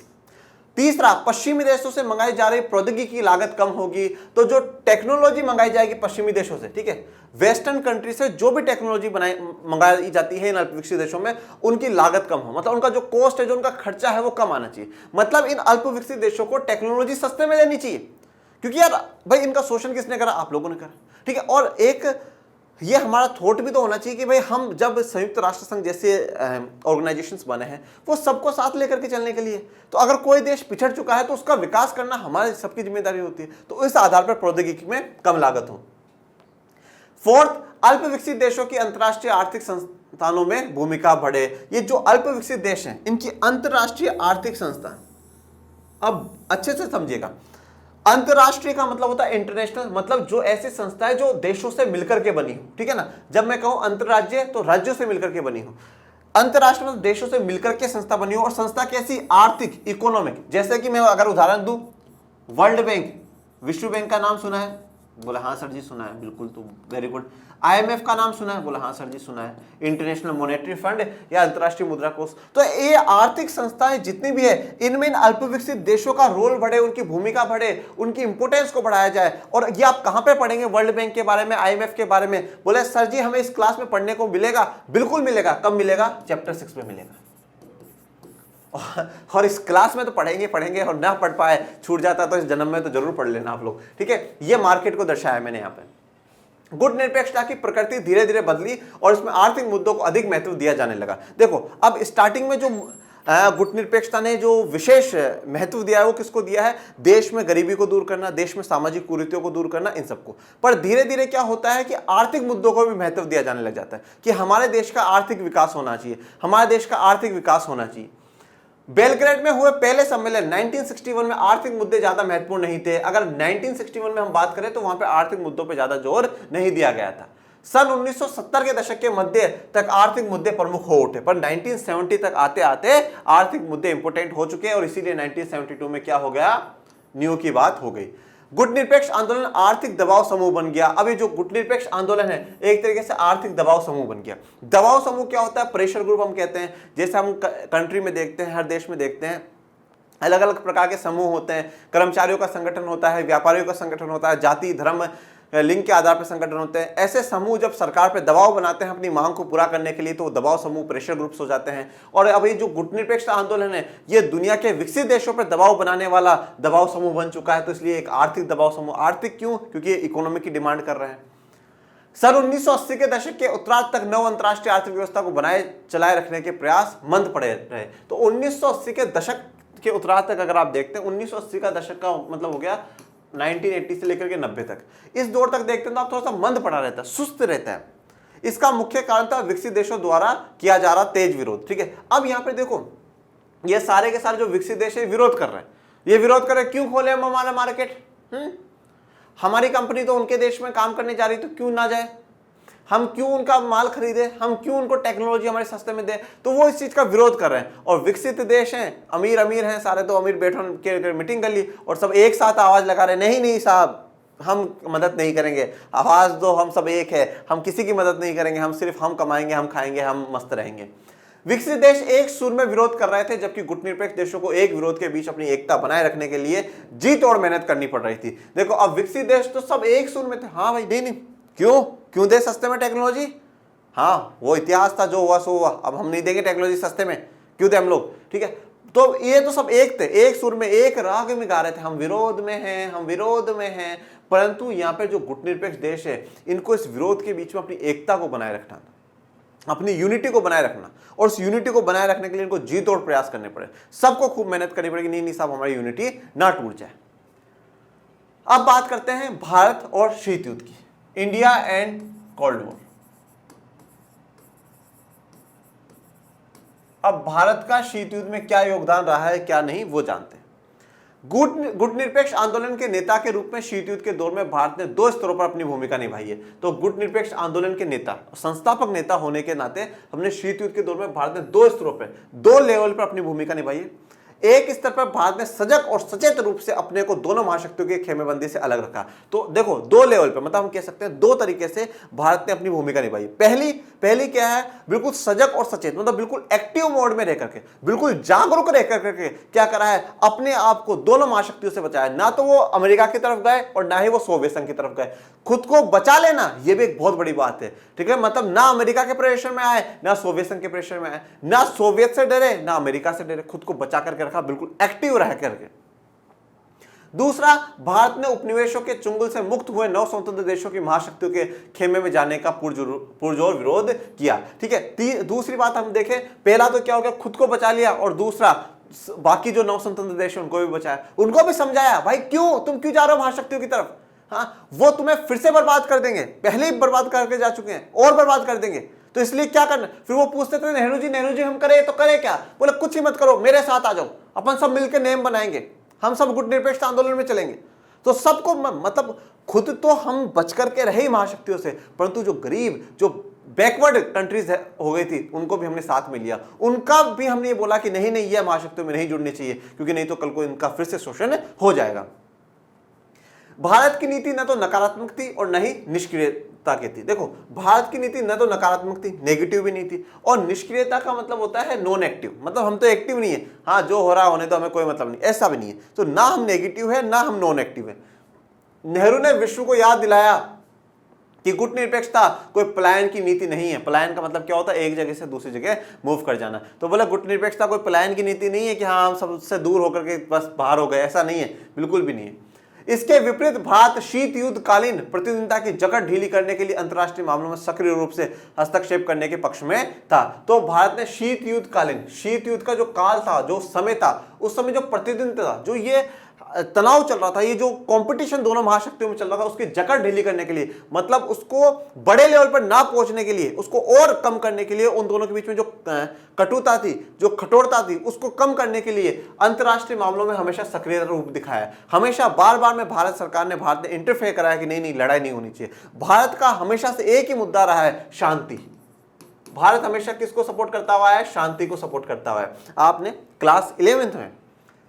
तीसरा, पश्चिमी देशों से मंगाई जा रही प्रौद्योगिकी की लागत कम होगी। तो जो टेक्नोलॉजी मंगाई जाएगी पश्चिमी देशों से, ठीक है, वेस्टर्न कंट्री से जो भी टेक्नोलॉजी मंगाई जाती है इन अल्प विकसित देशों में, उनकी लागत कम हो, मतलब उनका जो कॉस्ट है, जो उनका खर्चा है वो कम आना चाहिए। मतलब इन अल्प विकसित देशों को टेक्नोलॉजी सस्ते में देनी चाहिए, क्योंकि यार भाई इनका शोषण किसने करा, आप लोगों ने करा। ठीक है, और एक ये हमारा थॉट भी तो होना चाहिए कि भाई हम जब संयुक्त राष्ट्र संघ जैसे ऑर्गेनाइजेशंस बने हैं वो सबको साथ लेकर के चलने के लिए, तो अगर कोई देश पिछड़ चुका है तो उसका विकास करना हमारे सबकी जिम्मेदारी होती है। तो इस आधार पर प्रौद्योगिकी में कम लागत हो। फोर्थ, अल्प विकसित देशों की अंतर्राष्ट्रीय आर्थिक संस्थानों में भूमिका बढ़े। ये जो अल्प विकसित देश हैं इनकी अंतर्राष्ट्रीय आर्थिक संस्थान, अब अच्छे से समझिएगा, अंतरराष्ट्रीय का मतलब होता है इंटरनेशनल, मतलब जो ऐसी संस्था है जो देशों से मिलकर के बनी हो। ठीक है ना, जब मैं कहूं अंतरराज्य तो राज्यों से मिलकर के बनी हो, अंतरराष्ट्रीय मतलब देशों से मिलकर के संस्था बनी हो। और संस्था कैसी, आर्थिक, इकोनॉमिक। जैसे कि मैं अगर उदाहरण दूं, वर्ल्ड बैंक, विश्व बैंक का नाम सुना है, बोला हाँ सर जी सुना है, बिल्कुल, तो वेरी गुड। आईएमएफ का नाम सुना है, बोला हाँ सर जी सुना है। इंटरनेशनल मॉनेटरी फंड या अंतर्राष्ट्रीय मुद्रा कोष। तो ये आर्थिक संस्थाएं जितनी भी है, इनमें अल्प विकसित देशों का रोल बढ़े, उनकी भूमिका बढ़े, उनकी इंपोर्टेंस को बढ़ाया जाए। और ये आप कहां पे पढ़ेंगे, वर्ल्ड बैंक के बारे में, आईएमएफ के बारे में। बोले सर जी हमें इस क्लास में पढ़ने को मिलेगा, बिल्कुल मिलेगा। कब मिलेगा, चैप्टर 6 में मिलेगा। और इस क्लास में तो पढ़ेंगे और ना पढ़ पाए, छूट जाता तो इस जन्म में तो जरूर पढ़ लेना आप लोग। ठीक है, ये मार्केट को दर्शाया मैंने यहाँ पे। गुट निरपेक्षता की प्रकृति धीरे धीरे बदली और इसमें आर्थिक मुद्दों को अधिक महत्व दिया जाने लगा। देखो अब स्टार्टिंग में जो गुट निरपेक्षता ने जो विशेष महत्व दिया है वो किसको दिया है, देश में गरीबी को दूर करना, देश में सामाजिक कुरीतियों को दूर करना, इन सबको। पर धीरे धीरे क्या होता है कि आर्थिक मुद्दों को भी महत्व दिया जाने लग जाता है कि हमारे देश का आर्थिक विकास होना चाहिए, हमारे देश का आर्थिक विकास होना चाहिए। बेलग्रेड में हुए पहले सम्मेलन 1961 में आर्थिक मुद्दे ज्यादा महत्वपूर्ण नहीं थे। अगर 1961 में हम बात करें तो वहां पे आर्थिक मुद्दों पे ज्यादा जोर नहीं दिया गया था। सन 1970 के दशक के मध्य तक आर्थिक मुद्दे प्रमुख हो उठे, पर 1970 तक आते आते आर्थिक मुद्दे इंपोर्टेंट हो चुके और इसीलिए 1972 में क्या हो गया, न्यू की बात हो गई। गुट निरपेक्ष आंदोलन आर्थिक दबाव समूह बन गया। अब ये जो गुट निरपेक्ष आंदोलन है एक तरीके से आर्थिक दबाव समूह बन गया। दबाव समूह क्या होता है, प्रेशर ग्रुप हम कहते हैं। जैसे हम कंट्री में देखते हैं, हर देश में देखते हैं, अलग अलग प्रकार के समूह होते हैं। कर्मचारियों का संगठन होता है, व्यापारियों का संगठन होता है, जाति धर्म लिंग के आधार पर संगठन होते हैं। ऐसे समूह जब सरकार पे दबाव बनाते हैं अपनी मांग को पूरा करने के लिए तो दबाव समूह प्रेशर ग्रुप्स हो जाते हैं। और अब ये जो गुटनिरपेक्ष आंदोलन है ये दुनिया के विकसित देशों पर दबाव बनाने वाला दबाव समूह बन चुका है। तो इसलिए एक आर्थिक दबाव समूह, आर्थिक क्यों, क्योंकि ये इकोनॉमी की डिमांड कर रहे हैं। सन 1980 के दशक के उत्तरार्ध तक नव अंतर्राष्ट्रीय आर्थिक व्यवस्था को बनाए चलाए रखने के प्रयास मंद पड़े रहे। तो 1980 के दशक के उत्तरार्ध तक अगर आप देखते हैं, 1980 का दशक का मतलब हो गया 1980 से लेकर के 90 तक, इस दौर तक देखते हैं तो आप थोड़ा सा मंद पड़ा रहता है, सुस्त रहता है। इसका मुख्य कारण था विकसित देशों द्वारा किया जा रहा तेज विरोध। ठीक है, अब यहां पे देखो ये सारे के सारे जो विकसित देश है विरोध कर रहे हैं। ये विरोध कर रहे हैं, क्यों खोले हम हमारा मार्केट, हमारी कंपनी तो उनके देश में काम करने जा रही तो क्यों ना जाए, हम क्यों उनका माल खरीदे, हम क्यों उनको टेक्नोलॉजी हमारे सस्ते में दे। तो वो इस चीज का विरोध कर रहे हैं। और विकसित देश हैं, अमीर अमीर हैं सारे, तो अमीर बैठो के मीटिंग कर ली और सब एक साथ आवाज लगा रहे, नहीं नहीं साहब हम मदद नहीं करेंगे, आवाज दो, हम सब एक है, हम किसी की मदद नहीं करेंगे, हम सिर्फ हम कमाएंगे, हम खाएंगे, हम मस्त रहेंगे। विकसित देश एक सुर में विरोध कर रहे थे, जबकि गुटनिरपेक्ष देशों को एक विरोध के बीच अपनी एकता बनाए रखने के लिए जी तोड़ मेहनत करनी पड़ रही थी। देखो अब विकसित देश तो सब एक सुर में थे, हाँ भाई नहीं, क्यों दे सस्ते में टेक्नोलॉजी, हाँ वो इतिहास था, जो हुआ सो हुआ, अब हम नहीं देंगे टेक्नोलॉजी सस्ते में, क्यों थे हम लोग, ठीक है। तो ये तो सब एक थे, एक सुर में एक राग में गा रहे थे, हम विरोध में हैं, हम विरोध में हैं। परंतु यहाँ पे जो गुटनिरपेक्ष देश है, इनको इस विरोध के बीच में अपनी एकता को बनाए रखना था, अपनी यूनिटी को बनाए रखना, और उस यूनिटी को बनाए रखने के लिए इनको जी तोड़ प्रयास करने पड़े, सबको खूब मेहनत करनी पड़ेगी, नहीं साहब हमारी यूनिटी ना टूट जाए। अब बात करते हैं भारत और शीत युद्ध की, इंडिया एंड कोल्ड वॉर। अब भारत का शीत युद्ध में क्या योगदान रहा है क्या नहीं वो जानते हैं। गुटनिरपेक्ष आंदोलन के नेता के रूप में शीत युद्ध के दौर में भारत ने 2 स्तरों पर अपनी भूमिका निभाई है। तो गुटनिरपेक्ष आंदोलन के नेता, संस्थापक नेता होने के नाते हमने शीत युद्ध के दौर में भारत ने 2 स्तरों पर, 2 लेवल पर अपनी भूमिका निभाई है। एक स्तर पर भारत ने सजग और सचेत रूप से अपने को दोनों महाशक्तियों की खेमेबंदी से अलग रखा। तो देखो 2 लेवल पे, मतलब हम कह सकते हैं 2 तरीके से भारत ने अपनी भूमिका निभाई। पहली क्या है, बिल्कुल सजग और सचेत, मतलब बिल्कुल एक्टिव मोड में रह करके, बिल्कुल जागरूक रह करके क्या करा है, अपने आप को दोनों महाशक्तियों से बचाया। ना तो वो अमेरिका की तरफ गए और ना ही वो सोवियत संघ की तरफ गए। खुद को बचा लेना ये भी एक बहुत बड़ी बात है, ठीक है। मतलब ना अमेरिका के प्रेशर में आए, ना सोवियत संघ के प्रेशर में आए, ना सोवियत से डरे ना अमेरिका से डरे, खुद को बचा करके रखा, बिल्कुल एक्टिव रह करके। दूसरा, भारत ने उपनिवेशों के चुंगल से मुक्त हुए नव स्वतंत्र देशों की महाशक्तियों के खेमे में जाने का पुरजोर विरोध किया, ठीक है। दूसरी बात हम देखें, पहला तो क्या हो गया, खुद को बचा लिया, और दूसरा बाकी जो नव स्वतंत्र देश उनको भी बचाया, उनको भी समझाया, भाई तुम क्यों जा रहे हो महाशक्तियों की तरफ, हाँ वो तुम्हें फिर से बर्बाद कर देंगे, पहले ही बर्बाद करके जा चुके हैं और बर्बाद कर देंगे, तो इसलिए क्या करना। फिर वो पूछते थे नेहरू जी हम करें तो करें क्या, बोले कुछ ही मत करो, मेरे साथ आ जाओ, अपन सब मिलकर नेम बनाएंगे, हम सब गुटनिरपेक्ष आंदोलन में चलेंगे। तो सबको मतलब खुद तो हम बच करके रहे महाशक्तियों से, परंतु जो गरीब, जो बैकवर्ड कंट्रीज हो गई थी, उनको भी हमने साथ में लिया, उनका भी हमने ये बोला कि नहीं ये महाशक्तियों में नहीं जुड़नी चाहिए, क्योंकि नहीं तो कल को इनका फिर से शोषण हो जाएगा। भारत की नीति न तो नकारात्मक थी और न ही निष्क्रियता की थी। देखो भारत की नीति न तो नकारात्मक थी, नेगेटिव भी नहीं थी, और निष्क्रियता का मतलब होता है नॉन एक्टिव, मतलब हम तो एक्टिव नहीं है, हाँ जो हो रहा होने तो हमें कोई मतलब नहीं, ऐसा भी नहीं है। तो ना हम नेगेटिव है ना हम नॉन एक्टिव है। नेहरू ने विश्व को याद दिलाया कि गुटनिरपेक्षता कोई पलायन की नीति नहीं है। पलायन का मतलब क्या होता है, एक जगह से दूसरी जगह मूव कर जाना। तो बोला गुटनिरपेक्षता कोई पलायन की नीति नहीं है कि हाँ हम सबसे दूर होकर के बस बाहर हो गए, ऐसा नहीं है, बिल्कुल भी नहीं है। इसके विपरीत भारत शीत युद्ध कालीन प्रतिद्वंदिता की जकड़ ढीली करने के लिए अंतर्राष्ट्रीय मामलों में सक्रिय रूप से हस्तक्षेप करने के पक्ष में था। तो भारत ने शीत युद्ध का जो काल था, जो समय था, उस समय जो प्रतिद्वंदिता था, जो ये तनाव चल रहा था, ये जो कंपटीशन दोनों महाशक्तियों में चल रहा था, उसकी जकड़ ढीली करने के लिए, मतलब उसको बड़े लेवल पर ना पहुंचने के लिए, उसको और कम करने के लिए, उन दोनों के बीच में जो कटुता थी, जो कठोरता थी, उसको कम करने के लिए अंतर्राष्ट्रीय मामलों में हमेशा सक्रिय रूप दिखाया। हमेशा बार बार में भारत सरकार ने, भारत ने इंटरफेयर कराया कि नहीं लड़ाई नहीं होनी चाहिए। भारत का हमेशा से एक ही मुद्दा रहा है, शांति। भारत हमेशा किसको सपोर्ट करता हुआ है, शांति को सपोर्ट करता हुआ है। आपने क्लास 11th में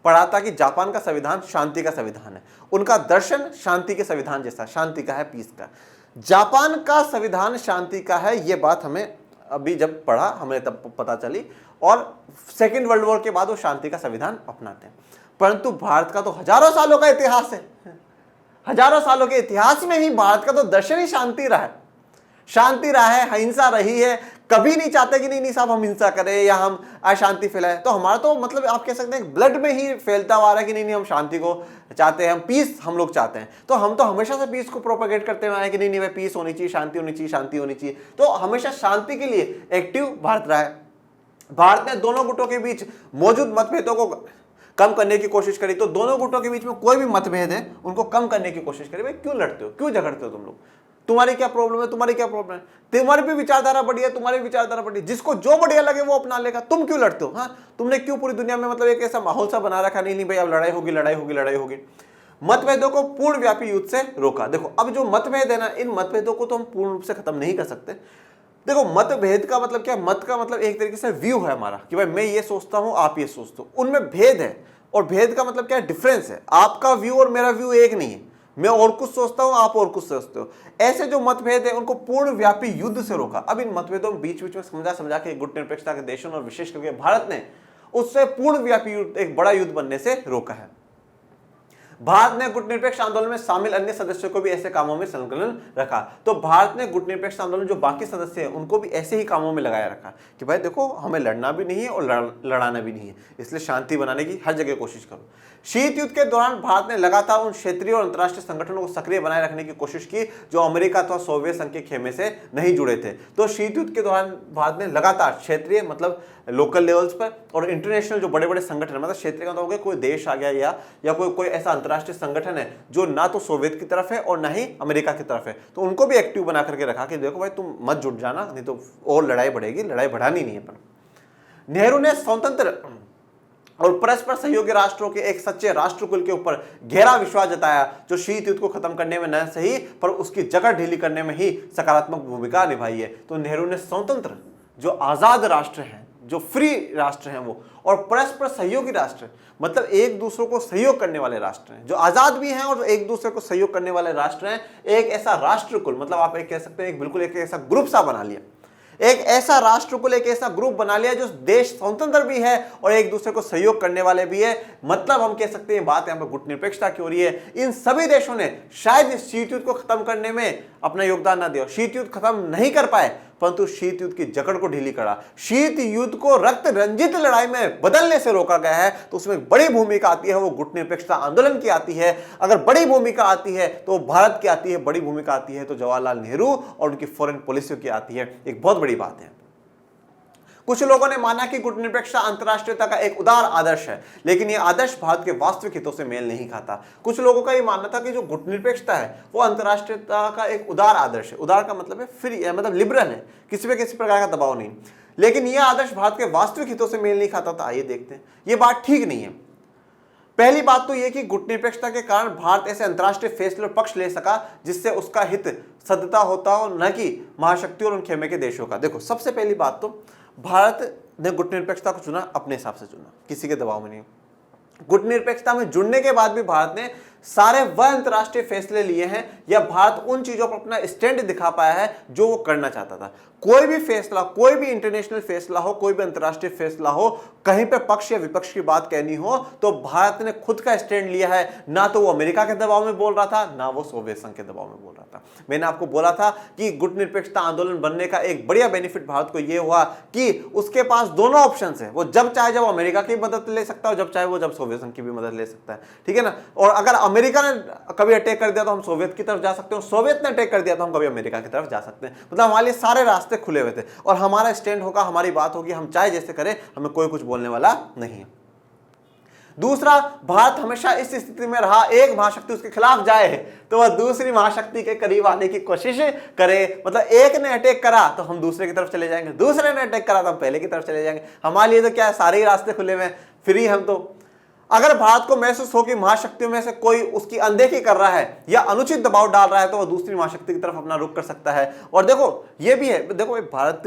पढ़ा था कि जापान का संविधान शांति का संविधान है, उनका दर्शन शांति के संविधान जैसा, शांति का है, पीस का। जापान का संविधान शांति का है, ये बात हमें अभी जब पढ़ा हमें तब पता चली, और सेकेंड वर्ल्ड वॉर के बाद वो शांति का संविधान अपनाते हैं। परंतु भारत का तो हजारों सालों का इतिहास है, हजारों सालों के इतिहास में ही भारत का तो दर्शन ही शांति रहा है, शांति रहा है, हिंसा रही है। कभी नहीं चाहते कि नहीं साहब हम हिंसा करें या हम अशांति फैलाएं। तो हमारा तो मतलब आप कह सकते हैं ब्लड में ही फैलता हुआ रहा है कि नहीं हम शांति को चाहते हैं, हम पीस हम लोग चाहते हैं। तो हम तो हमेशा से पीस को प्रोपेगेट करते हुए आए कि नहीं भाई पीस होनी चाहिए, शांति होनी चाहिए, शांति होनी चाहिए। तो हमेशा शांति के लिए एक्टिव भारत रहा है। भारत ने दोनों गुटों के बीच मौजूद मतभेदों को कम करने की कोशिश करी। तो दोनों गुटों के बीच में कोई भी मतभेद है उनको कम करने की कोशिश करी। भाई क्यों लड़ते हो, क्यों झगड़ते हो तुम लोग, तुम्हारी क्या प्रॉब्लम है, तुम्हारी क्या प्रॉब्लम है, तुम्हारी भी विचारधारा बढ़िया, तुम्हारी विचारधारा बढ़िया, जिसको जो बढ़िया लगे वो अपना लेगा, तुम क्यों लड़ते हो। हाँ तुमने क्यों पूरी दुनिया में मतलब एक ऐसा माहौल सा बना रखा, नहीं भाई अब लड़ाई होगी लड़ाई होगी लड़ाई होगी। मतभेदों को पूर्ण व्यापी युद्ध से रोका। देखो अब जो मतभेद है ना, इन मतभेदों को तो हम पूर्ण रूप से खत्म नहीं कर सकते। देखो मतभेद का मतलब क्या, मत का मतलब एक तरीके से व्यू है हमारा कि भाई मैं ये सोचता हूं आप ये सोचते हो, उनमें भेद है। और भेद का मतलब क्या है, डिफरेंस है। आपका व्यू और मेरा व्यू एक नहीं है, मैं और कुछ सोचता हूं आप और कुछ सोचते हो। ऐसे जो मतभेद है उनको पूर्ण व्यापी युद्ध से रोका। अब इन मतभेदों में बीच बीच में समझा के गुटनिरपेक्षता के देशों और विशेष करके भारत ने उससे पूर्ण व्यापी युद्ध, एक बड़ा युद्ध बनने से रोका है। भारत ने गुटनिरपेक्ष आंदोलन में शामिल अन्य सदस्यों को भी ऐसे कामों में संलग्न रखा। तो भारत ने गुटनिरपेक्ष आंदोलन जो बाकी सदस्य हैं उनको भी ऐसे ही कामों में लगाया रखा कि भाई देखो हमें लड़ना भी नहीं है और लड़ाना भी नहीं है, इसलिए शांति बनाने की हर जगह कोशिश करो। शीत युद्ध के दौरान भारत ने लगातार उन क्षेत्रीय और अंतर्राष्ट्रीय संगठनों को सक्रिय बनाए रखने की कोशिश की जो अमेरिका अथवा सोवियत संघ के खेमे से नहीं जुड़े थे। तो शीत युद्ध के दौरान भारत ने लगातार क्षेत्रीय मतलब लोकल लेवल्स पर और इंटरनेशनल जो बड़े बड़े संगठन मतलब क्षेत्रीय का हो गया कोई देश आ गया या कोई ऐसा अंतर्राष्ट्रीय संगठन है जो ना तो सोवियत की तरफ है और ना ही अमेरिका की तरफ है, तो उनको भी एक्टिव बना करके रखा कि देखो भाई तुम मत जुट जाना, नहीं तो और लड़ाई बढ़ेगी, लड़ाई बढ़ानी नहीं है। पर नेहरू ने स्वतंत्र और परस्पर सहयोगी राष्ट्रों के एक सच्चे राष्ट्रकुल के ऊपर गहरा विश्वास जताया जो शीत युद्ध को खत्म करने में न सही पर उसकी जगह ढीली करने में ही सकारात्मक भूमिका निभाई है। तो नेहरू ने स्वतंत्र जो आजाद राष्ट्र हैं, जो फ्री राष्ट्र हैं वो, और परस्पर सहयोगी राष्ट्र मतलब एक दूसरे को सहयोग करने वाले राष्ट्र हैं, जो आजाद भी हैं और एक दूसरे को सहयोग करने वाले राष्ट्र हैं। एक ऐसा राष्ट्रकुल मतलब आप एक कह सकते हैं बिल्कुल एक ऐसा ग्रुप सा बना लिया, एक ऐसा राष्ट्रकुल, एक ऐसा ग्रुप बना लिया जो देश स्वतंत्र भी है और एक दूसरे को सहयोग करने वाले भी है। मतलब हम कह सकते हैं बात यहाँ पर गुटनिरपेक्षता की हो रही है। इन सभी देशों ने शायद शीत युद्ध को खत्म करने में अपना योगदान ना दिया, शीत युद्ध खत्म नहीं कर पाए, परंतु शीत युद्ध की जकड़ को ढीली करा। शीत युद्ध को रक्त रंजित लड़ाई में बदलने से रोका गया है, तो उसमें बड़ी भूमिका आती है वो गुटनिरपेक्षता आंदोलन की आती है। अगर बड़ी भूमिका आती है तो भारत की आती है, बड़ी भूमिका आती है तो जवाहरलाल नेहरू और उनकी फॉरेन पॉलिसियों की आती है। एक बहुत बड़ी बात है। कुछ लोगों ने माना कि गुटनिरपेक्षता अंतरराष्ट्रीयता का एक उदार आदर्श है, लेकिन यह आदर्श भारत के वास्तविक हितों से मेल नहीं खाता। कुछ लोगों का यह मानना था कि जो गुटनिरपेक्षता है वो अंतरराष्ट्रीयता का एक उदार आदर्श है। उदार का मतलब है फ्री, मतलब लिबरल है, किसी पे किसी प्रकार का दबाव नहीं, लेकिन यह आदर्श भारत के वास्तविक हितों से मेल नहीं खाता था। आइए देखते हैं, यह बात ठीक नहीं है। पहली बात तो यह कि गुटनिरपेक्षता के कारण भारत ऐसे अंतरराष्ट्रीय फैसले और पक्ष ले सका जिससे उसका हित सदता होता हो, न कि महाशक्तियों और उन खेमे के देशों का। देखो सबसे पहली बात तो भारत ने गुटनिरपेक्षता को चुना, अपने हिसाब से चुना, किसी के दबाव में नहीं। गुटनिरपेक्षता में जुड़ने के बाद भी भारत ने सारे वह अंतरराष्ट्रीय फैसले लिए हैं या भारत उन चीजों पर अपना स्टैंड दिखा पाया है जो वो करना चाहता था। कोई भी फैसला, कोई भी इंटरनेशनल फैसला हो, कोई भी अंतरराष्ट्रीय फैसला हो, कहीं पे पक्ष या विपक्ष की बात कहनी हो तो भारत ने खुद का स्टैंड लिया है। ना तो वो अमेरिका के दबाव में बोल रहा था, ना वो सोवियत संघ के दबाव में बोल रहा था। मैंने आपको बोला था कि गुटनिरपेक्षता आंदोलन बनने का एक बढ़िया बेनिफिट भारत को यह हुआ कि उसके पास दोनों ऑप्शन है। वो जब चाहे जब अमेरिका की मदद ले सकता है और जब चाहे वो जब सोवियत संघ की भी मदद ले सकता है, ठीक है ना। और अगर अमेरिका ने कभी अटैक कर दिया तो हम सोवियत की तरफ जा सकते हैं, सोवियत ने अटैक कर दिया तो हम कभी अमेरिका की तरफ जा सकते हैं। मतलब हमारे लिए सारे रास्ते खुले हुए थे और हमारा स्टैंड होगा, हमारी बात होगी, हम चाहे जैसे करें, हमें कोई कुछ बोलने वाला नहीं है। दूसरा, भारत हमेशा इस स्थिति में रहा, एक महाशक्ति उसके खिलाफ जाए तो वह दूसरी महाशक्ति के करीब आने की कोशिश करे। मतलब एक ने अटैक करा तो हम दूसरे की तरफ चले जाएंगे, दूसरे ने अटैक करा तो हम पहले की तरफ चले जाएंगे। हमारे लिए तो क्या है, सारे ही रास्ते खुले हुए हैं, फ्री हम तो। अगर भारत को महसूस हो कि महाशक्तियों में से कोई उसकी अनदेखी कर रहा है या अनुचित दबाव डाल रहा है तो वह दूसरी महाशक्ति की तरफ अपना रुख कर सकता है। और देखो ये भी है, देखो भारत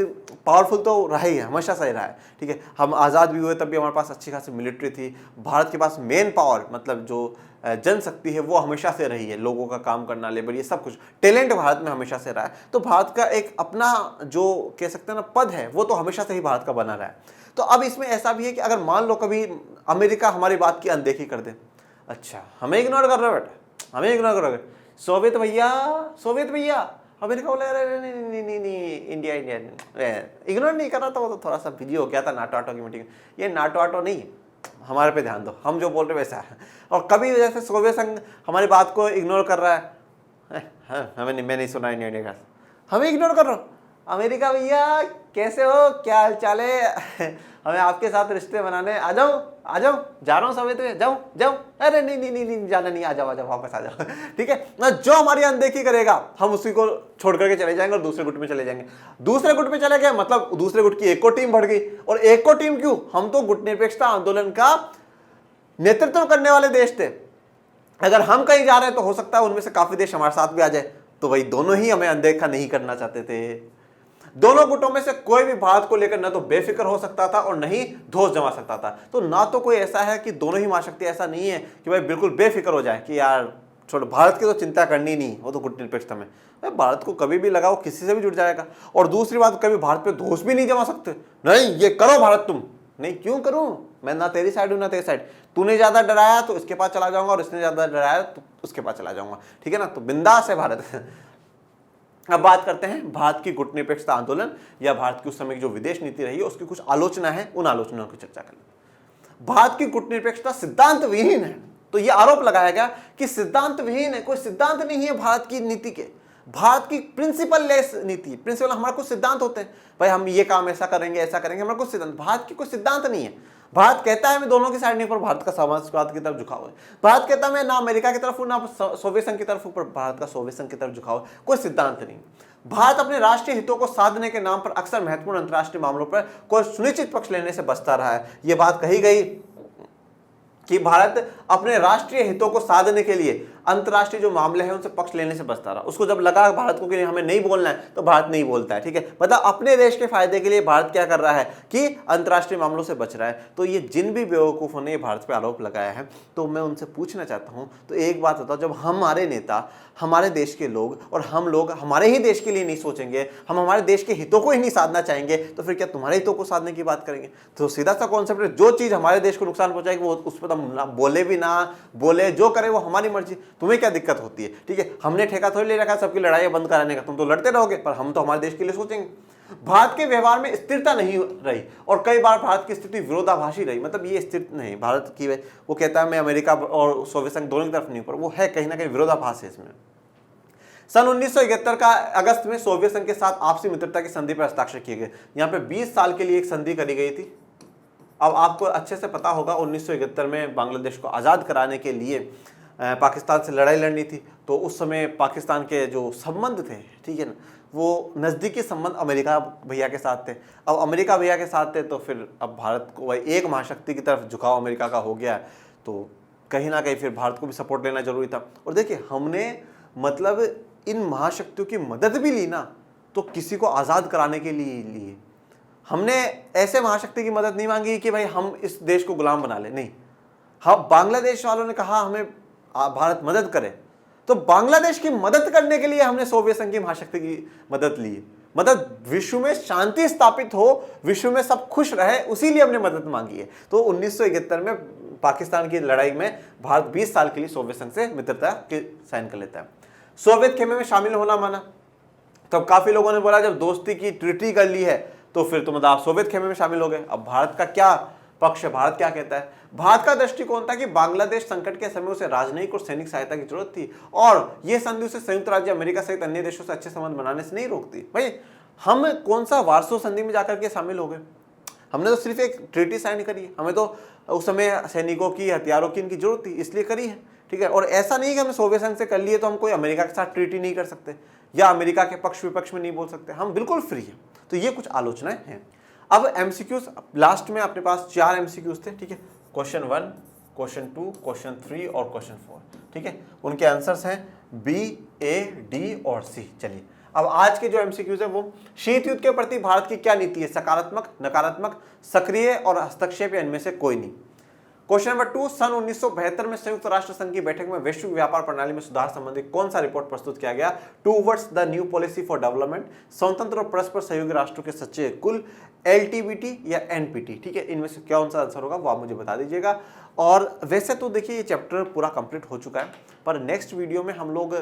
पावरफुल तो रहा ही है, हमेशा से रहा है, ठीक है। हम आज़ाद भी हुए तब भी हमारे पास अच्छी खासी मिलिट्री थी। भारत के पास मेन पावर मतलब जो जनशक्ति है वो हमेशा से रही है, लोगों का काम करना, लेबर, ये सब कुछ टैलेंट भारत में हमेशा से रहा है। तो भारत का एक अपना जो कह सकते हैं ना पद है वो तो हमेशा से ही भारत का बना रहा है। तो अब इसमें ऐसा भी है कि अगर मान लो कभी अमेरिका हमारी बात की अनदेखी कर दे, अच्छा हमें इग्नोर कर रहा है बेटा, हमें इग्नोर कर रहा है, सोवियत भैया, अमेरिका बोला अरे नहीं इंडिया इग्नोर नहीं कर रहा था, वो तो थोड़ा सा बिजी हो गया था नाटो वाटो की मीटिंग। ये नाटो वाटो नहीं, हमारे पे ध्यान दो, हम जो बोल रहे वैसा है। और कभी जैसे सोवियत संघ हमारी बात को इग्नोर कर रहा है, मैं नहीं सुना इंडिया का, हमें इग्नोर कर रहा हूँ। अमेरिका भैया कैसे हो, क्या हाल चाल है, हमें आपके साथ रिश्ते बनाने, आ जाओ जा रहा हूँ सोवियत में, जाओ, अरे नहीं जाना नहीं, आ जाओ वापस आ जाओ, ठीक है ना। जो हमारी अनदेखी करेगा हम उसी को छोड़ करके चले जाएंगे और दूसरे गुट में चले जाएंगे। दूसरे गुट में चले गए मतलब दूसरे गुट की एक और टीम बढ़ गई। और एक और टीम क्यों, हम तो गुटनिरपेक्षता आंदोलन का नेतृत्व करने वाले देश थे। अगर हम कहीं जा रहे हैं तो हो सकता है उनमें से काफी देश हमारे साथ भी आ जाए, तो वही दोनों ही हमें अनदेखा नहीं करना चाहते थे। दोनों गुटों में से कोई भी भारत को लेकर न तो बेफिक्र हो सकता था और न ही धौंस जमा सकता था। तो ना तो कोई ऐसा है कि दोनों ही महाशक्ति, ऐसा नहीं है कि भाई बिल्कुल बेफिक्र हो जाए कि यार छोड़ो भारत की तो चिंता करनी नहीं, वो तो गुटनिरपेक्षता में भारत को कभी भी लगाओ किसी से भी जुड़ जाएगा। और दूसरी बात, कभी भारत पे धौंस भी नहीं जमा सकते, नहीं ये करो भारत तुम, नहीं क्यों करूं, मैं ना तेरी साइड हूं ना तेरी साइड, तूने ज्यादा डराया तो इसके पास चला जाऊंगा और इसने ज्यादा डराया तो उसके पास चला जाऊंगा, ठीक है ना। तो बिंदास है भारत। अब बात करते हैं भारत की गुटनिरपेक्षता आंदोलन या भारत की उस समय की जो विदेश नीति रही है उसकी कुछ आलोचना है, उन आलोचनाओं की चर्चा करें। भारत की गुटनिरपेक्षता सिद्धांत विहीन है, तो यह आरोप लगाया गया कि सिद्धांत विहीन है, कोई सिद्धांत नहीं है भारत की नीति के। भारत की प्रिंसिपल लेस नीति, प्रिंसिपल हमारा कुछ सिद्धांत होते हैं, भाई हम ये काम ऐसा करेंगे ऐसा करेंगे, हमारा कुछ सिद्धांत। भारत की कोई सिद्धांत नहीं है। भारत कहता है मैं दोनों की साइड नहीं, पर भारत का समाजवाद की तरफ झुकाव है। भारत कहता है मैं ना अमेरिका की तरफ हूं ना सोवियत संघ की तरफ हूं, पर भारत का सोवियत संघ की तरफ झुकाव है। कोई सिद्धांत नहीं। भारत अपने राष्ट्रीय हितों को साधने के नाम पर अक्सर महत्वपूर्ण अंतर्राष्ट्रीय मामलों पर कोई सुनिश्चित पक्ष लेने से बचता रहा है। यह बात कही गई कि भारत अपने राष्ट्रीय हितों को साधने के लिए अंतर्राष्ट्रीय जो मामले हैं उनसे पक्ष लेने से बचता रहा। उसको जब लगा भारत को कि हमें नहीं बोलना है तो भारत नहीं बोलता है, ठीक है। मतलब अपने देश के फायदे के लिए भारत क्या कर रहा है कि अंतर्राष्ट्रीय मामलों से बच रहा है। तो ये जिन भी बेवकूफ़ों ने भारत पे आरोप लगाया है, तो मैं उनसे पूछना चाहता हूँ, तो एक बात बताओ, जब हमारे नेता, हमारे देश के लोग और हम लोग हमारे ही देश के लिए नहीं सोचेंगे, हम हमारे देश के हितों को ही नहीं साधना चाहेंगे, तो फिर क्या तुम्हारे हितों को साधने की बात करेंगे? तो सीधा सा कॉन्सेप्ट है, जो चीज़ हमारे देश को नुकसान पहुंचाएगी वो उस पर हम बोले भी ना बोले, जो करे वो हमारी मर्जी, तुम्हें क्या दिक्कत होती है, ठीक है। हमने ठेका थोड़ी ले रखा सबकी लड़ाई बंद कराने का, तुम तो लड़ते रहोगे, पर हम तो हमारे देश के लिए सोचेंगे। भारत के व्यवहार में स्थिरता नहीं रही और कई बार भारत की स्थिति विरोधाभासी रही। मतलब ये स्थिर नहीं भारत की, वो कहता है मैं अमेरिका और सोवियत संघ दोनों की तरफ नहीं, पर वो है कहीं ना कहीं विरोधाभास है इसमें। सन 1971 का अगस्त में सोवियत संघ के साथ आपसी मित्रता की संधि पर हस्ताक्षर किए गए। यहाँ पे 20 साल के लिए एक संधि करी गई थी। अब आपको अच्छे से पता होगा 1971 में बांग्लादेश को आज़ाद कराने के लिए पाकिस्तान से लड़ाई लड़नी थी, तो उस समय पाकिस्तान के जो संबंध थे, ठीक है ना, वो नज़दीकी संबंध अमेरिका भैया के साथ थे। अब अमेरिका भैया के साथ थे तो फिर अब भारत को वही एक महाशक्ति की तरफ झुकाव अमेरिका का हो गया, तो कहीं ना कहीं फिर भारत को भी सपोर्ट लेना जरूरी था। और देखिए हमने मतलब इन महाशक्तियों की मदद भी ली ना, तो किसी को आज़ाद कराने के लिए लिए। हमने ऐसे महाशक्ति की मदद नहीं मांगी कि भाई हम इस देश को गुलाम बना ले, नहीं। हम बांग्लादेश वालों ने कहा हमें भारत मदद करे, तो बांग्लादेश की मदद करने के लिए हमने सोवियत संघ की महाशक्ति की मदद ली। मतलब विश्व में शांति स्थापित हो, विश्व में सब खुश रहे, उसी लिए हमने मदद मांगी है। तो 1971 में पाकिस्तान की लड़ाई में भारत 20 साल के लिए सोवियत संघ से मित्रता के साइन कर लेता है। सोवियत खेमे में शामिल होना माना, तब काफी लोगों ने बोला जब दोस्ती की ट्रीटी कर ली है तो फिर तो मतलब आप सोवियत खेमे में शामिल हो गए। अब भारत का क्या पक्ष है, भारत क्या कहता है? भारत का दृष्टिकोण था कि बांग्लादेश संकट के समय उसे राजनयिक और सैनिक सहायता की जरूरत थी और यह संधि उसे संयुक्त राज्य अमेरिका सहित अन्य देशों से अच्छे संबंध बनाने से नहीं रोकती। भाई हम कौन सा वार्सो संधि में जाकर के शामिल हो गए? हमने तो सिर्फ एक ट्रीटी साइन करी है, हमें तो उस समय सैनिकों की, हथियारों की इनकी जरूरत थी, इसलिए करी है, ठीक है। और ऐसा नहीं कि हमने सोवियत संघ से कर लिए तो हम कोई अमेरिका के साथ ट्रीटी नहीं कर सकते या अमेरिका के पक्ष विपक्ष में नहीं बोल सकते, हम बिल्कुल फ्री हैं। तो ये कुछ आलोचनाएं हैं। अब एमसीक्यूज लास्ट में अपने पास 4 एमसीक्यूज थे, ठीक है। क्वेश्चन 1, क्वेश्चन 2, क्वेश्चन 3 और क्वेश्चन 4, ठीक है। उनके आंसर्स हैं बी, ए, डी और सी। चलिए अब आज के जो एमसीक्यूज है वो शीत युद्ध के प्रति भारत की क्या नीति है, सकारात्मक, नकारात्मक, सक्रिय और हस्तक्षेप या इनमें से कोई नहीं। क्वेश्चन नंबर 2, सन 1972 में संयुक्त राष्ट्र संघ की बैठक में वैश्विक व्यापार प्रणाली में सुधार संबंधी कौन सा रिपोर्ट प्रस्तुत किया गया? Towards the new policy for development, स्वतंत्र और परस्पर सहयोगी राष्ट्रों के सच्चे कुल, एलटीबीटी या एनपीटी, ठीक है। इनमें से कौन सा आंसर होगा वो आप मुझे बता दीजिएगा। और वैसे तो देखिए ये चैप्टर पूरा कंप्लीट हो चुका है, पर नेक्स्ट वीडियो में हम लोग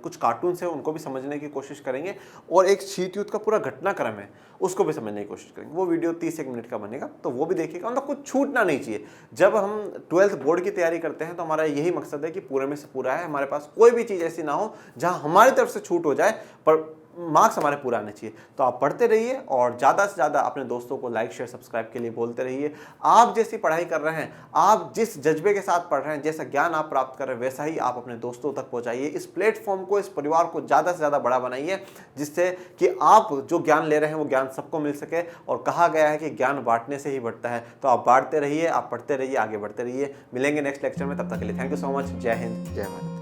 कुछ कार्टून्स हैं उनको भी समझने की कोशिश करेंगे और एक शीत युद्ध का पूरा घटनाक्रम है उसको भी समझने की कोशिश करेंगे। वो वीडियो 30 मिनट का बनेगा, तो वो भी देखिएगा। मतलब कुछ छूटना नहीं चाहिए। जब हम 12th बोर्ड की तैयारी करते हैं तो हमारा यही मकसद है कि पूरे में से पूरा है, हमारे पास कोई भी चीज़ ऐसी ना हो जहाँ हमारी तरफ से छूट हो जाए, पर मार्क्स हमारे पूरा आने चाहिए। तो आप पढ़ते रहिए और ज़्यादा से ज़्यादा अपने दोस्तों को लाइक, शेयर, सब्सक्राइब के लिए बोलते रहिए। आप जैसी पढ़ाई कर रहे हैं, आप जिस जज्बे के साथ पढ़ रहे हैं, जैसा ज्ञान आप प्राप्त कर रहे हैं, वैसा ही आप अपने दोस्तों तक पहुंचाइए। इस प्लेटफॉर्म को, इस परिवार को ज़्यादा से ज़्यादा बड़ा बनाइए, जिससे कि आप जो ज्ञान ले रहे हैं वो ज्ञान सबको मिल सके। और कहा गया है कि ज्ञान बांटने से ही बढ़ता है। तो आप बांटते रहिए, आप पढ़ते रहिए, आगे बढ़ते रहिए। मिलेंगे नेक्स्ट लेक्चर में, तब तक के लिए थैंक यू सो मच। जय हिंद, जय भारत।